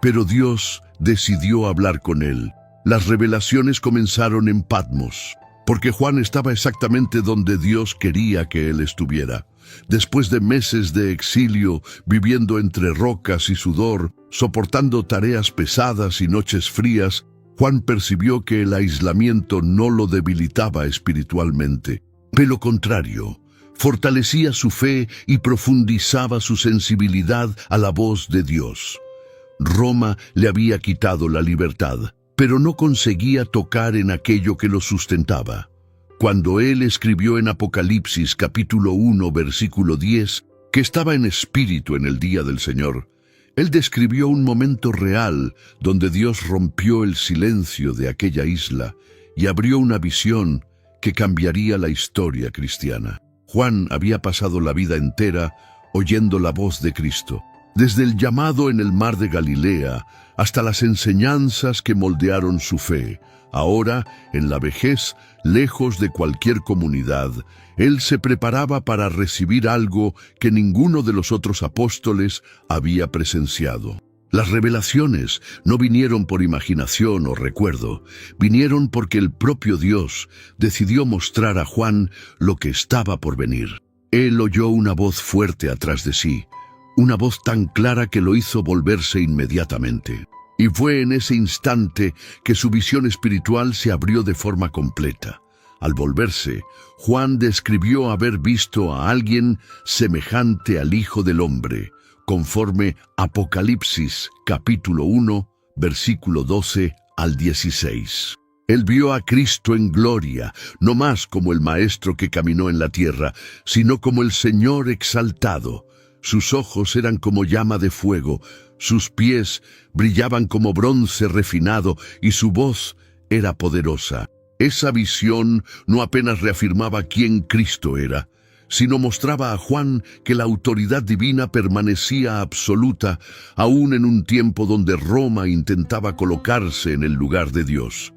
pero Dios decidió hablar con él. Las revelaciones comenzaron en Patmos. porque Juan estaba exactamente donde Dios quería que él estuviera. Después de meses de exilio, viviendo entre rocas y sudor, soportando tareas pesadas y noches frías, Juan percibió que el aislamiento no lo debilitaba espiritualmente. Por lo contrario, fortalecía su fe y profundizaba su sensibilidad a la voz de Dios. Roma le había quitado la libertad, pero no conseguía tocar en aquello que lo sustentaba. Cuando él escribió en Apocalipsis capítulo 1, versículo 10, que estaba en espíritu en el día del Señor, él describió un momento real donde Dios rompió el silencio de aquella isla y abrió una visión que cambiaría la historia cristiana. Juan había pasado la vida entera oyendo la voz de Cristo, desde el llamado en el mar de Galilea hasta las enseñanzas que moldearon su fe. Ahora, en la vejez, lejos de cualquier comunidad, él se preparaba para recibir algo que ninguno de los otros apóstoles había presenciado. Las revelaciones no vinieron por imaginación o recuerdo, vinieron porque el propio Dios decidió mostrar a Juan lo que estaba por venir. Él oyó una voz fuerte atrás de sí, una voz tan clara que lo hizo volverse inmediatamente. Y fue en ese instante que su visión espiritual se abrió de forma completa. Al volverse, Juan describió haber visto a alguien semejante al Hijo del Hombre, conforme Apocalipsis capítulo 1, versículo 12 al 16. Él vio a Cristo en gloria, no más como el Maestro que caminó en la tierra, sino como el Señor exaltado. Sus ojos eran como llama de fuego, sus pies brillaban como bronce refinado y su voz era poderosa. Esa visión no apenas reafirmaba quién Cristo era, sino mostraba a Juan que la autoridad divina permanecía absoluta, aún en un tiempo donde Roma intentaba colocarse en el lugar de Dios.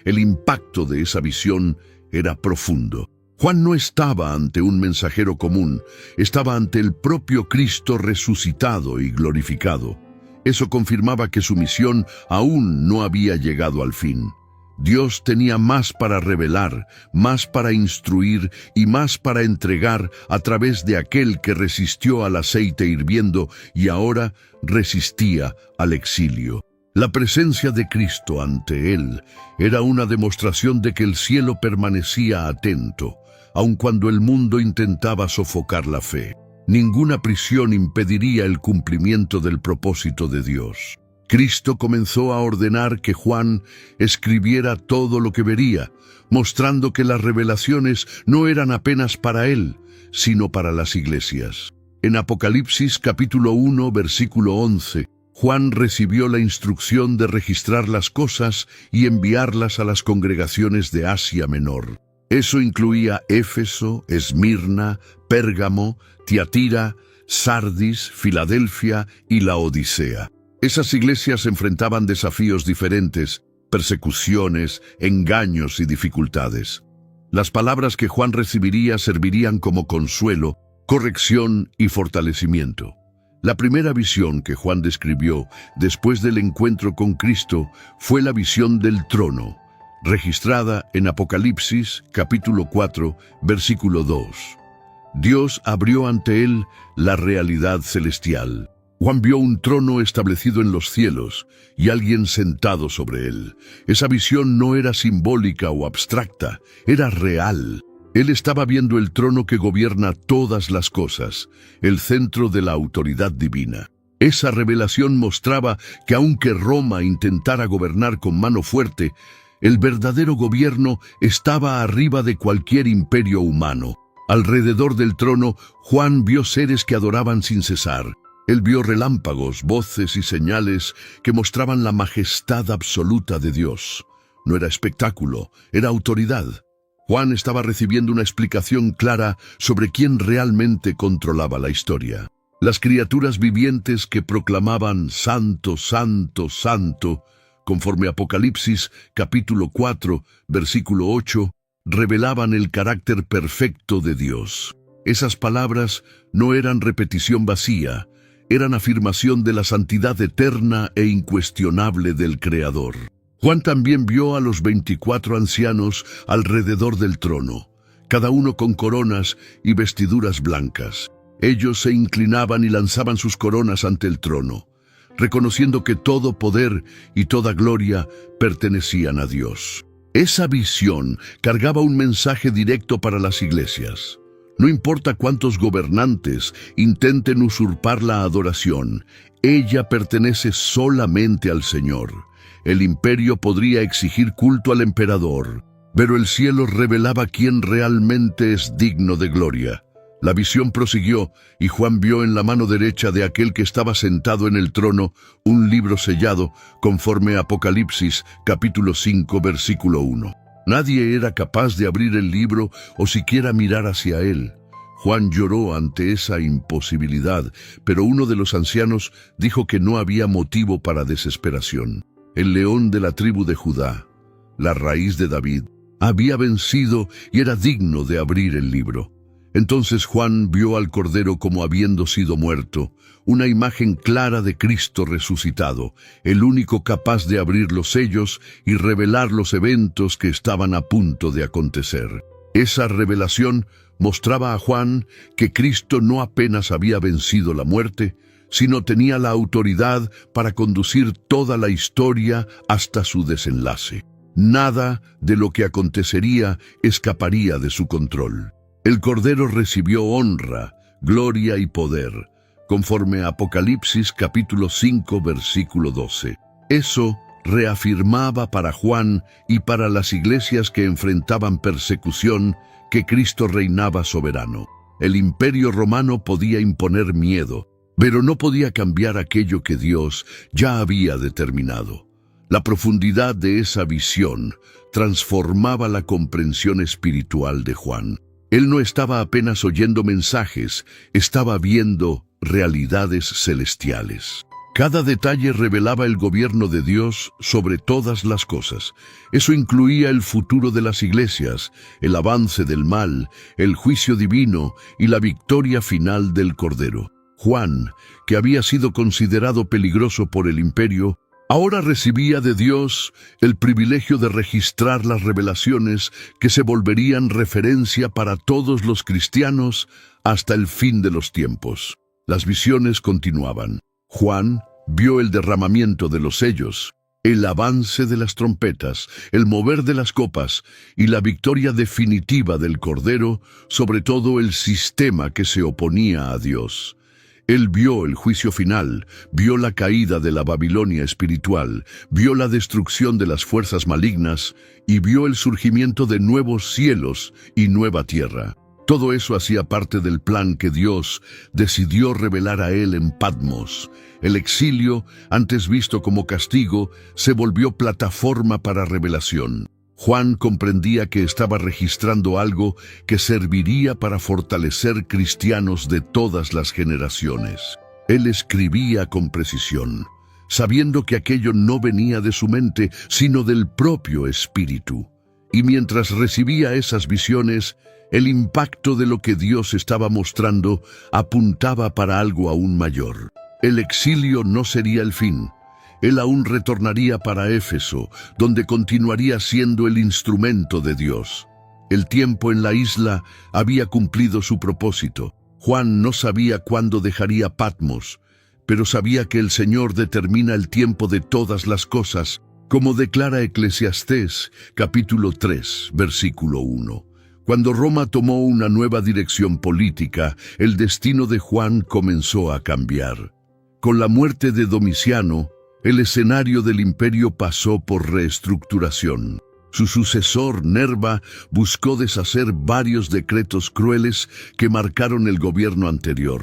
El impacto de esa visión era profundo. Juan no estaba ante un mensajero común, estaba ante el propio Cristo resucitado y glorificado. Eso confirmaba que su misión aún no había llegado al fin. Dios tenía más para revelar, más para instruir y más para entregar a través de aquel que resistió al aceite hirviendo y ahora resistía al exilio. La presencia de Cristo ante él era una demostración de que el cielo permanecía atento, aun cuando el mundo intentaba sofocar la fe. Ninguna prisión impediría el cumplimiento del propósito de Dios. Cristo comenzó a ordenar que Juan escribiera todo lo que vería, mostrando que las revelaciones no eran apenas para él, sino para las iglesias. En Apocalipsis capítulo 1, versículo 11, Juan recibió la instrucción de registrar las cosas y enviarlas a las congregaciones de Asia Menor. Eso incluía Éfeso, Esmirna, Pérgamo, Tiatira, Sardis, Filadelfia y Laodicea. Esas iglesias enfrentaban desafíos diferentes, persecuciones, engaños y dificultades. Las palabras que Juan recibiría servirían como consuelo, corrección y fortalecimiento. La primera visión que Juan describió después del encuentro con Cristo fue la visión del trono, registrada en Apocalipsis capítulo 4, versículo 2. Dios abrió ante él la realidad celestial. Juan vio un trono establecido en los cielos y alguien sentado sobre él. Esa visión no era simbólica o abstracta, era real. Él estaba viendo el trono que gobierna todas las cosas, el centro de la autoridad divina. Esa revelación mostraba que aunque Roma intentara gobernar con mano fuerte, el verdadero gobierno estaba arriba de cualquier imperio humano. Alrededor del trono, Juan vio seres que adoraban sin cesar. Él vio relámpagos, voces y señales que mostraban la majestad absoluta de Dios. No era espectáculo, era autoridad. Juan estaba recibiendo una explicación clara sobre quién realmente controlaba la historia. Las criaturas vivientes que proclamaban Santo, Santo, Santo, conforme Apocalipsis capítulo 4, versículo 8, revelaban el carácter perfecto de Dios. Esas palabras no eran repetición vacía, eran afirmación de la santidad eterna e incuestionable del Creador. Juan también vio a los 24 ancianos alrededor del trono, cada uno con coronas y vestiduras blancas. Ellos se inclinaban y lanzaban sus coronas ante el trono, reconociendo que todo poder y toda gloria pertenecían a Dios. Esa visión cargaba un mensaje directo para las iglesias. No importa cuántos gobernantes intenten usurpar la adoración, ella pertenece solamente al Señor. El imperio podría exigir culto al emperador, pero el cielo revelaba quién realmente es digno de gloria. La visión prosiguió, y Juan vio en la mano derecha de aquel que estaba sentado en el trono un libro sellado, conforme a Apocalipsis, capítulo 5, versículo 1. Nadie era capaz de abrir el libro o siquiera mirar hacia él. Juan lloró ante esa imposibilidad, pero uno de los ancianos dijo que no había motivo para desesperación. El león de la tribu de Judá, la raíz de David, había vencido y era digno de abrir el libro. Entonces Juan vio al Cordero como habiendo sido muerto, una imagen clara de Cristo resucitado, el único capaz de abrir los sellos y revelar los eventos que estaban a punto de acontecer. Esa revelación mostraba a Juan que Cristo no apenas había vencido la muerte, sino tenía la autoridad para conducir toda la historia hasta su desenlace. Nada de lo que acontecería escaparía de su control. El Cordero recibió honra, gloria y poder, conforme a Apocalipsis capítulo 5, versículo 12. Eso reafirmaba para Juan y para las iglesias que enfrentaban persecución que Cristo reinaba soberano. El imperio romano podía imponer miedo, pero no podía cambiar aquello que Dios ya había determinado. La profundidad de esa visión transformaba la comprensión espiritual de Juan. Él no estaba apenas oyendo mensajes, estaba viendo realidades celestiales. Cada detalle revelaba el gobierno de Dios sobre todas las cosas. Eso incluía el futuro de las iglesias, el avance del mal, el juicio divino y la victoria final del Cordero. Juan, que había sido considerado peligroso por el imperio, ahora recibía de Dios el privilegio de registrar las revelaciones que se volverían referencia para todos los cristianos hasta el fin de los tiempos. Las visiones continuaban. Juan vio el derramamiento de los sellos, el avance de las trompetas, el mover de las copas y la victoria definitiva del Cordero sobre todo el sistema que se oponía a Dios. Él vio el juicio final, vio la caída de la Babilonia espiritual, vio la destrucción de las fuerzas malignas y vio el surgimiento de nuevos cielos y nueva tierra. Todo eso hacía parte del plan que Dios decidió revelar a él en Patmos. El exilio, antes visto como castigo, se volvió plataforma para revelación. Juan comprendía que estaba registrando algo que serviría para fortalecer cristianos de todas las generaciones. Él escribía con precisión, sabiendo que aquello no venía de su mente, sino del propio Espíritu. Y mientras recibía esas visiones, el impacto de lo que Dios estaba mostrando apuntaba para algo aún mayor. El exilio no sería el fin. Él aún retornaría para Éfeso, donde continuaría siendo el instrumento de Dios. El tiempo en la isla había cumplido su propósito. Juan no sabía cuándo dejaría Patmos, pero sabía que el Señor determina el tiempo de todas las cosas, como declara Eclesiastés, capítulo 3, versículo 1. Cuando Roma tomó una nueva dirección política, el destino de Juan comenzó a cambiar. Con la muerte de Domiciano, el escenario del imperio pasó por reestructuración. Su sucesor, Nerva, buscó deshacer varios decretos crueles que marcaron el gobierno anterior.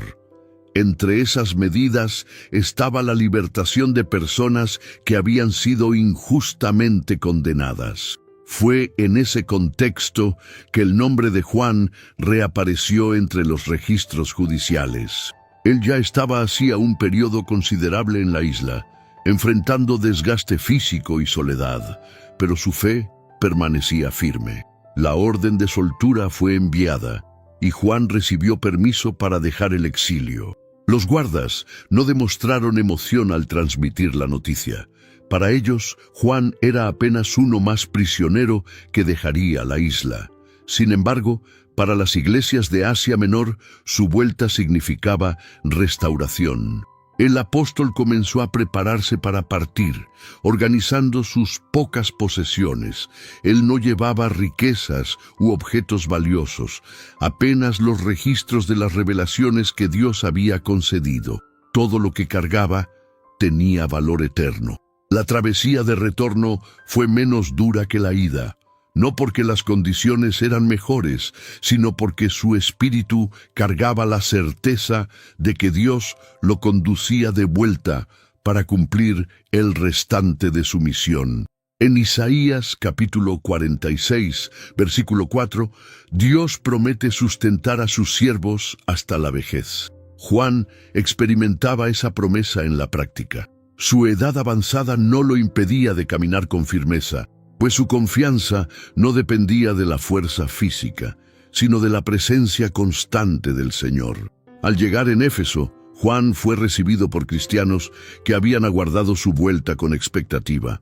Entre esas medidas estaba la libertación de personas que habían sido injustamente condenadas. Fue en ese contexto que el nombre de Juan reapareció entre los registros judiciales. Él ya estaba hacía un periodo considerable en la isla, enfrentando desgaste físico y soledad, pero su fe permanecía firme. La orden de soltura fue enviada, y Juan recibió permiso para dejar el exilio. Los guardas no demostraron emoción al transmitir la noticia, Para ellos, Juan era apenas uno más prisionero que dejaría la isla. Sin embargo, para las iglesias de Asia Menor, su vuelta significaba restauración. El apóstol comenzó a prepararse para partir, organizando sus pocas posesiones. Él no llevaba riquezas u objetos valiosos, apenas los registros de las revelaciones que Dios había concedido. Todo lo que cargaba tenía valor eterno. La travesía de retorno fue menos dura que la ida, no porque las condiciones eran mejores, sino porque su espíritu cargaba la certeza de que Dios lo conducía de vuelta para cumplir el restante de su misión. En Isaías capítulo 46, versículo 4, Dios promete sustentar a sus siervos hasta la vejez. Juan experimentaba esa promesa en la práctica. Su edad avanzada no lo impedía de caminar con firmeza, pues su confianza no dependía de la fuerza física, sino de la presencia constante del Señor. Al llegar en Éfeso, Juan fue recibido por cristianos que habían aguardado su vuelta con expectativa.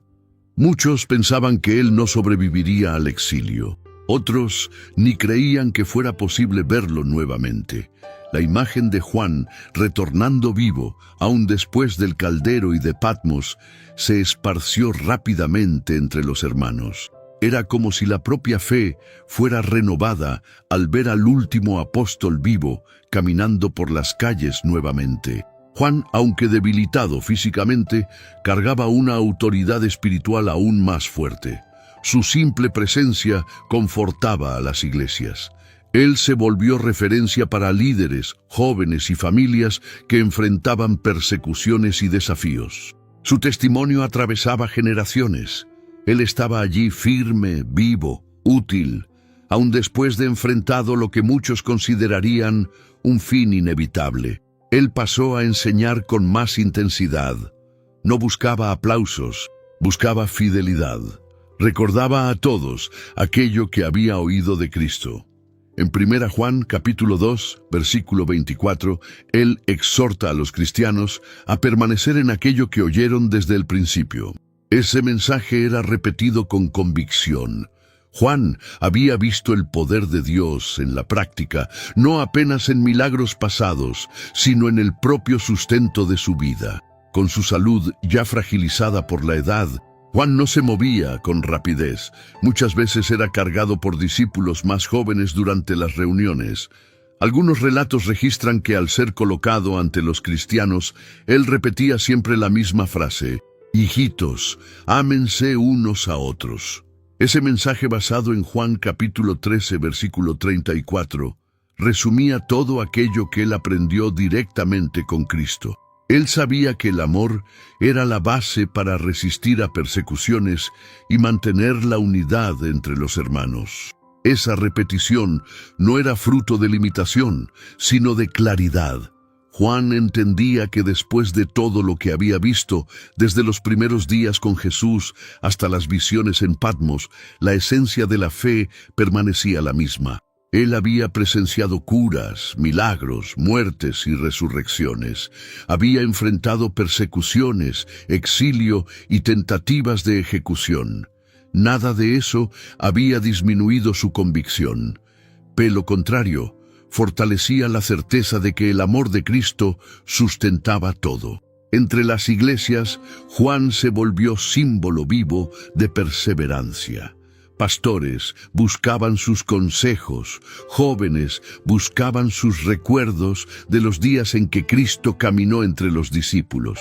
Muchos pensaban que él no sobreviviría al exilio. Otros ni creían que fuera posible verlo nuevamente. La imagen de Juan, retornando vivo, aún después del caldero y de Patmos, se esparció rápidamente entre los hermanos. Era como si la propia fe fuera renovada al ver al último apóstol vivo caminando por las calles nuevamente. Juan, aunque debilitado físicamente, cargaba una autoridad espiritual aún más fuerte. Su simple presencia confortaba a las iglesias. Él se volvió referencia para líderes, jóvenes y familias que enfrentaban persecuciones y desafíos. Su testimonio atravesaba generaciones. Él estaba allí firme, vivo, útil, aun después de enfrentado lo que muchos considerarían un fin inevitable. Él pasó a enseñar con más intensidad. No buscaba aplausos, buscaba fidelidad. Recordaba a todos aquello que había oído de Cristo. En 1 Juan capítulo 2, versículo 24, él exhorta a los cristianos a permanecer en aquello que oyeron desde el principio. Ese mensaje era repetido con convicción. Juan había visto el poder de Dios en la práctica, no apenas en milagros pasados, sino en el propio sustento de su vida. Con su salud ya fragilizada por la edad, Juan no se movía con rapidez. Muchas veces era cargado por discípulos más jóvenes durante las reuniones. Algunos relatos registran que al ser colocado ante los cristianos, él repetía siempre la misma frase: «Hijitos, ámense unos a otros». Ese mensaje basado en Juan capítulo 13, versículo 34, resumía todo aquello que él aprendió directamente con Cristo. Él sabía que el amor era la base para resistir a persecuciones y mantener la unidad entre los hermanos. Esa repetición no era fruto de limitación, sino de claridad. Juan entendía que después de todo lo que había visto, desde los primeros días con Jesús hasta las visiones en Patmos, la esencia de la fe permanecía la misma. Él había presenciado curas, milagros, muertes y resurrecciones. Había enfrentado persecuciones, exilio y tentativas de ejecución. Nada de eso había disminuido su convicción. Por lo contrario, fortalecía la certeza de que el amor de Cristo sustentaba todo. Entre las iglesias, Juan se volvió símbolo vivo de perseverancia. Pastores buscaban sus consejos, jóvenes buscaban sus recuerdos de los días en que Cristo caminó entre los discípulos.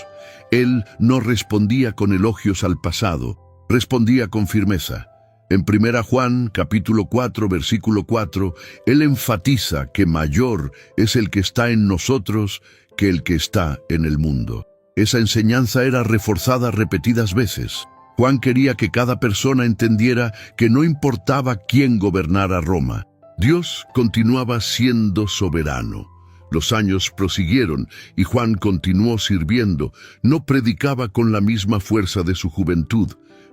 Él no respondía con elogios al pasado, respondía con firmeza. En 1 Juan capítulo 4, versículo 4, él enfatiza que mayor es el que está en nosotros que el que está en el mundo. Esa enseñanza era reforzada repetidas veces. Juan quería que cada persona entendiera que no importaba quién gobernara Roma. Dios continuaba siendo soberano. Los años prosiguieron y Juan continuó sirviendo. No predicaba con la misma fuerza de su juventud,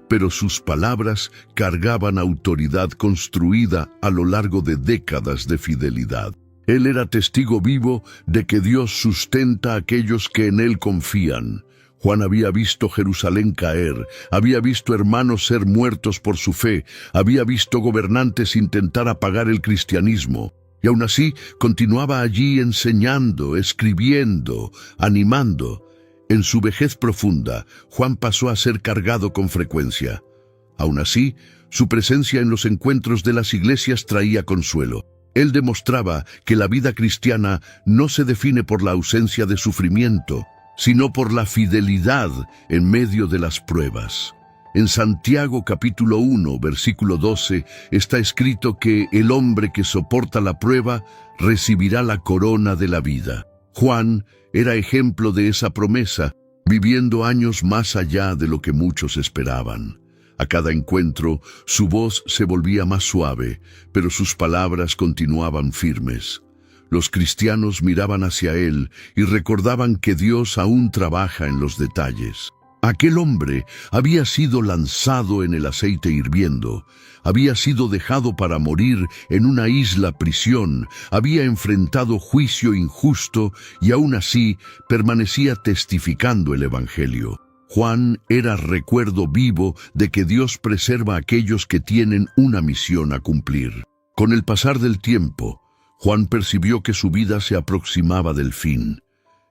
pero sus palabras cargaban autoridad construida a lo largo de décadas de fidelidad. Él era testigo vivo de que Dios sustenta a aquellos que en él confían. Juan había visto Jerusalén caer, había visto hermanos ser muertos por su fe, había visto gobernantes intentar apagar el cristianismo, y aún así continuaba allí enseñando, escribiendo, animando. En su vejez profunda, Juan pasó a ser cargado con frecuencia. Aún así, su presencia en los encuentros de las iglesias traía consuelo. Él demostraba que la vida cristiana no se define por la ausencia de sufrimiento, sino por la fidelidad en medio de las pruebas. En Santiago capítulo 1, versículo 12, está escrito que el hombre que soporta la prueba recibirá la corona de la vida. Juan era ejemplo de esa promesa, viviendo años más allá de lo que muchos esperaban. A cada encuentro, su voz se volvía más suave, pero sus palabras continuaban firmes. Los cristianos miraban hacia él y recordaban que Dios aún trabaja en los detalles. Aquel hombre había sido lanzado en el aceite hirviendo, había sido dejado para morir en una isla prisión, había enfrentado juicio injusto y aún así permanecía testificando el Evangelio. Juan era recuerdo vivo de que Dios preserva a aquellos que tienen una misión a cumplir. Con el pasar del tiempo, Juan percibió que su vida se aproximaba del fin.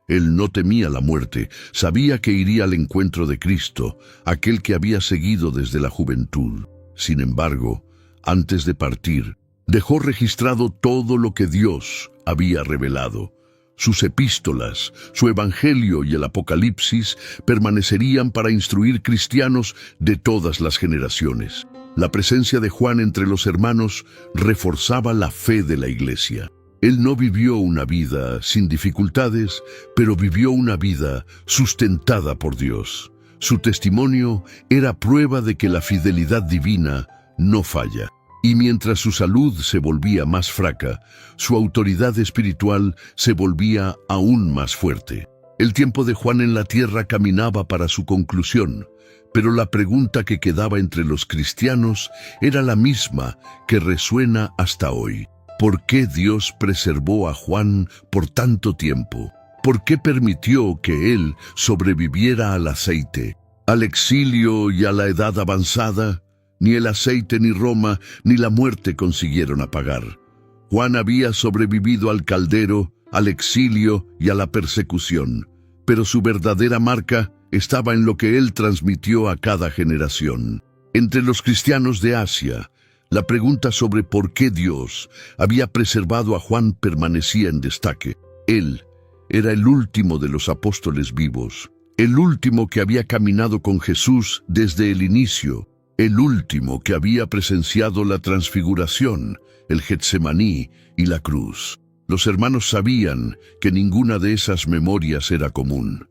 Él no temía la muerte, sabía que iría al encuentro de Cristo, aquel que había seguido desde la juventud. Sin embargo, antes de partir, dejó registrado todo lo que Dios había revelado. Sus epístolas, su evangelio y el Apocalipsis permanecerían para instruir cristianos de todas las generaciones. La presencia de Juan entre los hermanos reforzaba la fe de la iglesia. Él no vivió una vida sin dificultades, pero vivió una vida sustentada por Dios. Su testimonio era prueba de que la fidelidad divina no falla. Y mientras su salud se volvía más fraca, su autoridad espiritual se volvía aún más fuerte. El tiempo de Juan en la tierra caminaba para su conclusión, pero la pregunta que quedaba entre los cristianos era la misma que resuena hasta hoy. ¿Por qué Dios preservó a Juan por tanto tiempo? ¿Por qué permitió que él sobreviviera al aceite, al exilio y a la edad avanzada? Ni el aceite, ni Roma, ni la muerte consiguieron apagar. Juan había sobrevivido al caldero, al exilio y a la persecución, pero su verdadera marca estaba en lo que él transmitió a cada generación. Entre los cristianos de Asia, la pregunta sobre por qué Dios había preservado a Juan permanecía en destaque. Él era el último de los apóstoles vivos, el último que había caminado con Jesús desde el inicio, el último que había presenciado la transfiguración, el Getsemaní y la cruz. Los hermanos sabían que ninguna de esas memorias era común.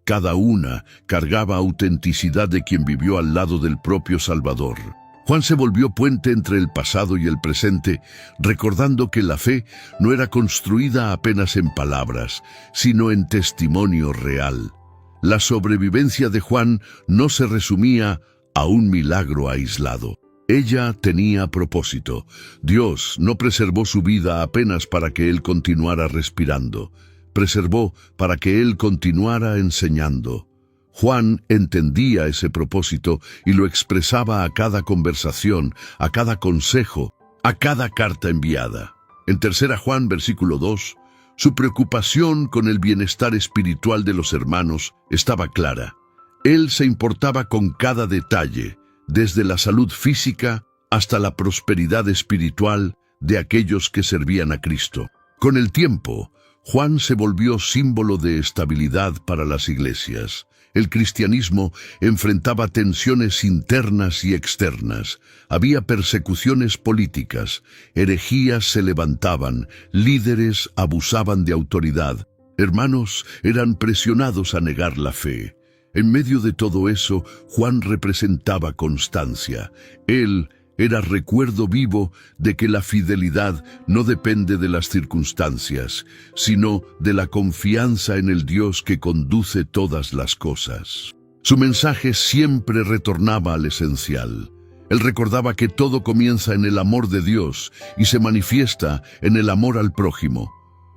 Cada una cargaba autenticidad de quien vivió al lado del propio Salvador. Juan se volvió puente entre el pasado y el presente, recordando que la fe no era construida apenas en palabras, sino en testimonio real. La sobrevivencia de Juan no se resumía a un milagro aislado. Ella tenía propósito. Dios no preservó su vida apenas para que él continuara respirando. Preservó para que él continuara enseñando. Juan entendía ese propósito y lo expresaba a cada conversación, a cada consejo, a cada carta enviada. En 3 Juan, versículo 2, su preocupación con el bienestar espiritual de los hermanos estaba clara. Él se importaba con cada detalle, desde la salud física hasta la prosperidad espiritual de aquellos que servían a Cristo. Con el tiempo, Juan se volvió símbolo de estabilidad para las iglesias. El cristianismo enfrentaba tensiones internas y externas. Había persecuciones políticas, herejías se levantaban, líderes abusaban de autoridad, hermanos eran presionados a negar la fe. En medio de todo eso, Juan representaba constancia. Él era recuerdo vivo de que la fidelidad no depende de las circunstancias, sino de la confianza en el Dios que conduce todas las cosas. Su mensaje siempre retornaba al esencial. Él recordaba que todo comienza en el amor de Dios y se manifiesta en el amor al prójimo.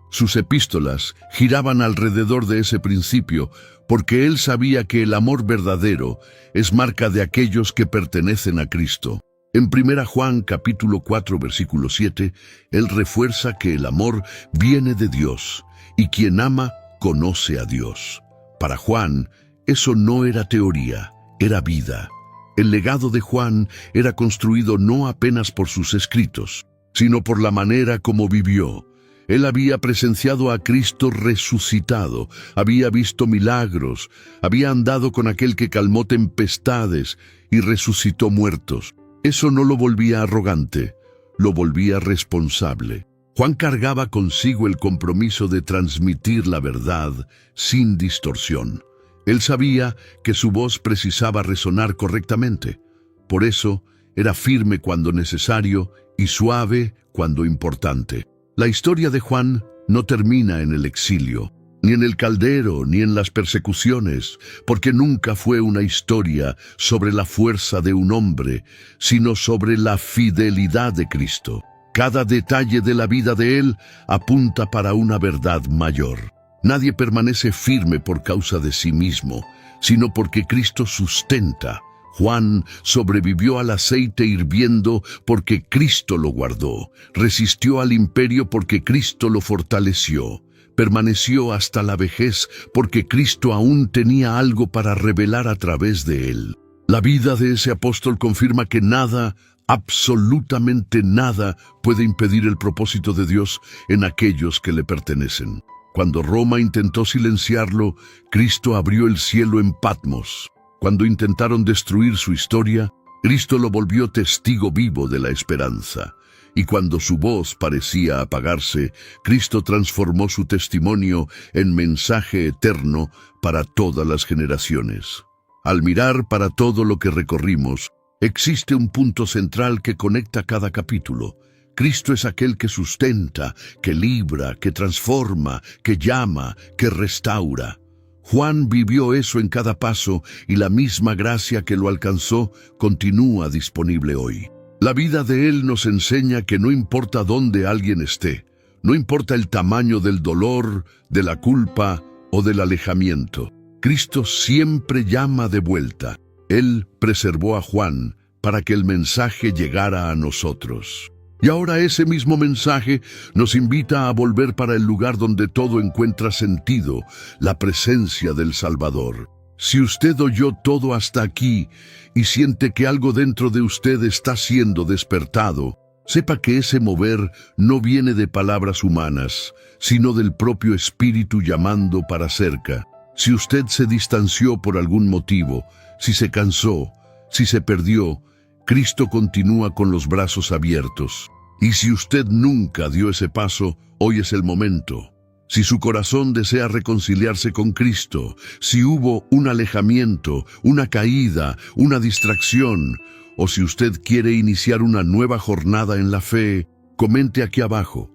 Sus epístolas giraban alrededor de ese principio, porque él sabía que el amor verdadero es marca de aquellos que pertenecen a Cristo. En 1 Juan capítulo 4 versículo 7, él refuerza que el amor viene de Dios, y quien ama conoce a Dios. Para Juan, eso no era teoría, era vida. El legado de Juan era construido no apenas por sus escritos, sino por la manera como vivió. Él había presenciado a Cristo resucitado, había visto milagros, había andado con aquel que calmó tempestades y resucitó muertos. Eso no lo volvía arrogante, lo volvía responsable. Juan cargaba consigo el compromiso de transmitir la verdad sin distorsión. Él sabía que su voz precisaba resonar correctamente. Por eso, era firme cuando necesario y suave cuando importante. La historia de Juan no termina en el exilio, ni en el caldero, ni en las persecuciones, porque nunca fue una historia sobre la fuerza de un hombre, sino sobre la fidelidad de Cristo. Cada detalle de la vida de él apunta para una verdad mayor. Nadie permanece firme por causa de sí mismo, sino porque Cristo sustenta. Juan sobrevivió al aceite hirviendo porque Cristo lo guardó. Resistió al imperio porque Cristo lo fortaleció. Permaneció hasta la vejez porque Cristo aún tenía algo para revelar a través de él. La vida de ese apóstol confirma que nada, absolutamente nada, puede impedir el propósito de Dios en aquellos que le pertenecen. Cuando Roma intentó silenciarlo, Cristo abrió el cielo en Patmos. Cuando intentaron destruir su historia, Cristo lo volvió testigo vivo de la esperanza. Y cuando su voz parecía apagarse, Cristo transformó su testimonio en mensaje eterno para todas las generaciones. Al mirar para todo lo que recorrimos, existe un punto central que conecta cada capítulo. Cristo es aquel que sustenta, que libra, que transforma, que llama, que restaura. Juan vivió eso en cada paso y la misma gracia que lo alcanzó continúa disponible hoy. La vida de él nos enseña que no importa dónde alguien esté, no importa el tamaño del dolor, de la culpa o del alejamiento, Cristo siempre llama de vuelta. Él preservó a Juan para que el mensaje llegara a nosotros. Y ahora ese mismo mensaje nos invita a volver para el lugar donde todo encuentra sentido, la presencia del Salvador. Si usted oyó todo hasta aquí y siente que algo dentro de usted está siendo despertado, sepa que ese mover no viene de palabras humanas, sino del propio Espíritu llamando para cerca. Si usted se distanció por algún motivo, si se cansó, si se perdió, Cristo continúa con los brazos abiertos. Y si usted nunca dio ese paso, hoy es el momento. Si su corazón desea reconciliarse con Cristo, si hubo un alejamiento, una caída, una distracción, o si usted quiere iniciar una nueva jornada en la fe, comente aquí abajo.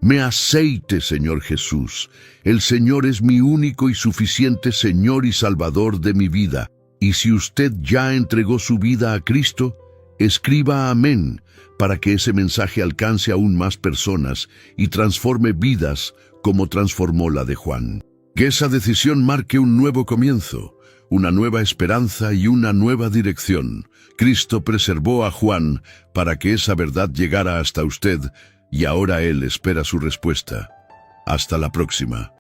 Me aceite, Señor Jesús. El Señor es mi único y suficiente Señor y Salvador de mi vida. Y si usted ya entregó su vida a Cristo, escriba amén para que ese mensaje alcance aún más personas y transforme vidas como transformó la de Juan. Que esa decisión marque un nuevo comienzo, una nueva esperanza y una nueva dirección. Cristo preservó a Juan para que esa verdad llegara hasta usted y ahora él espera su respuesta. Hasta la próxima.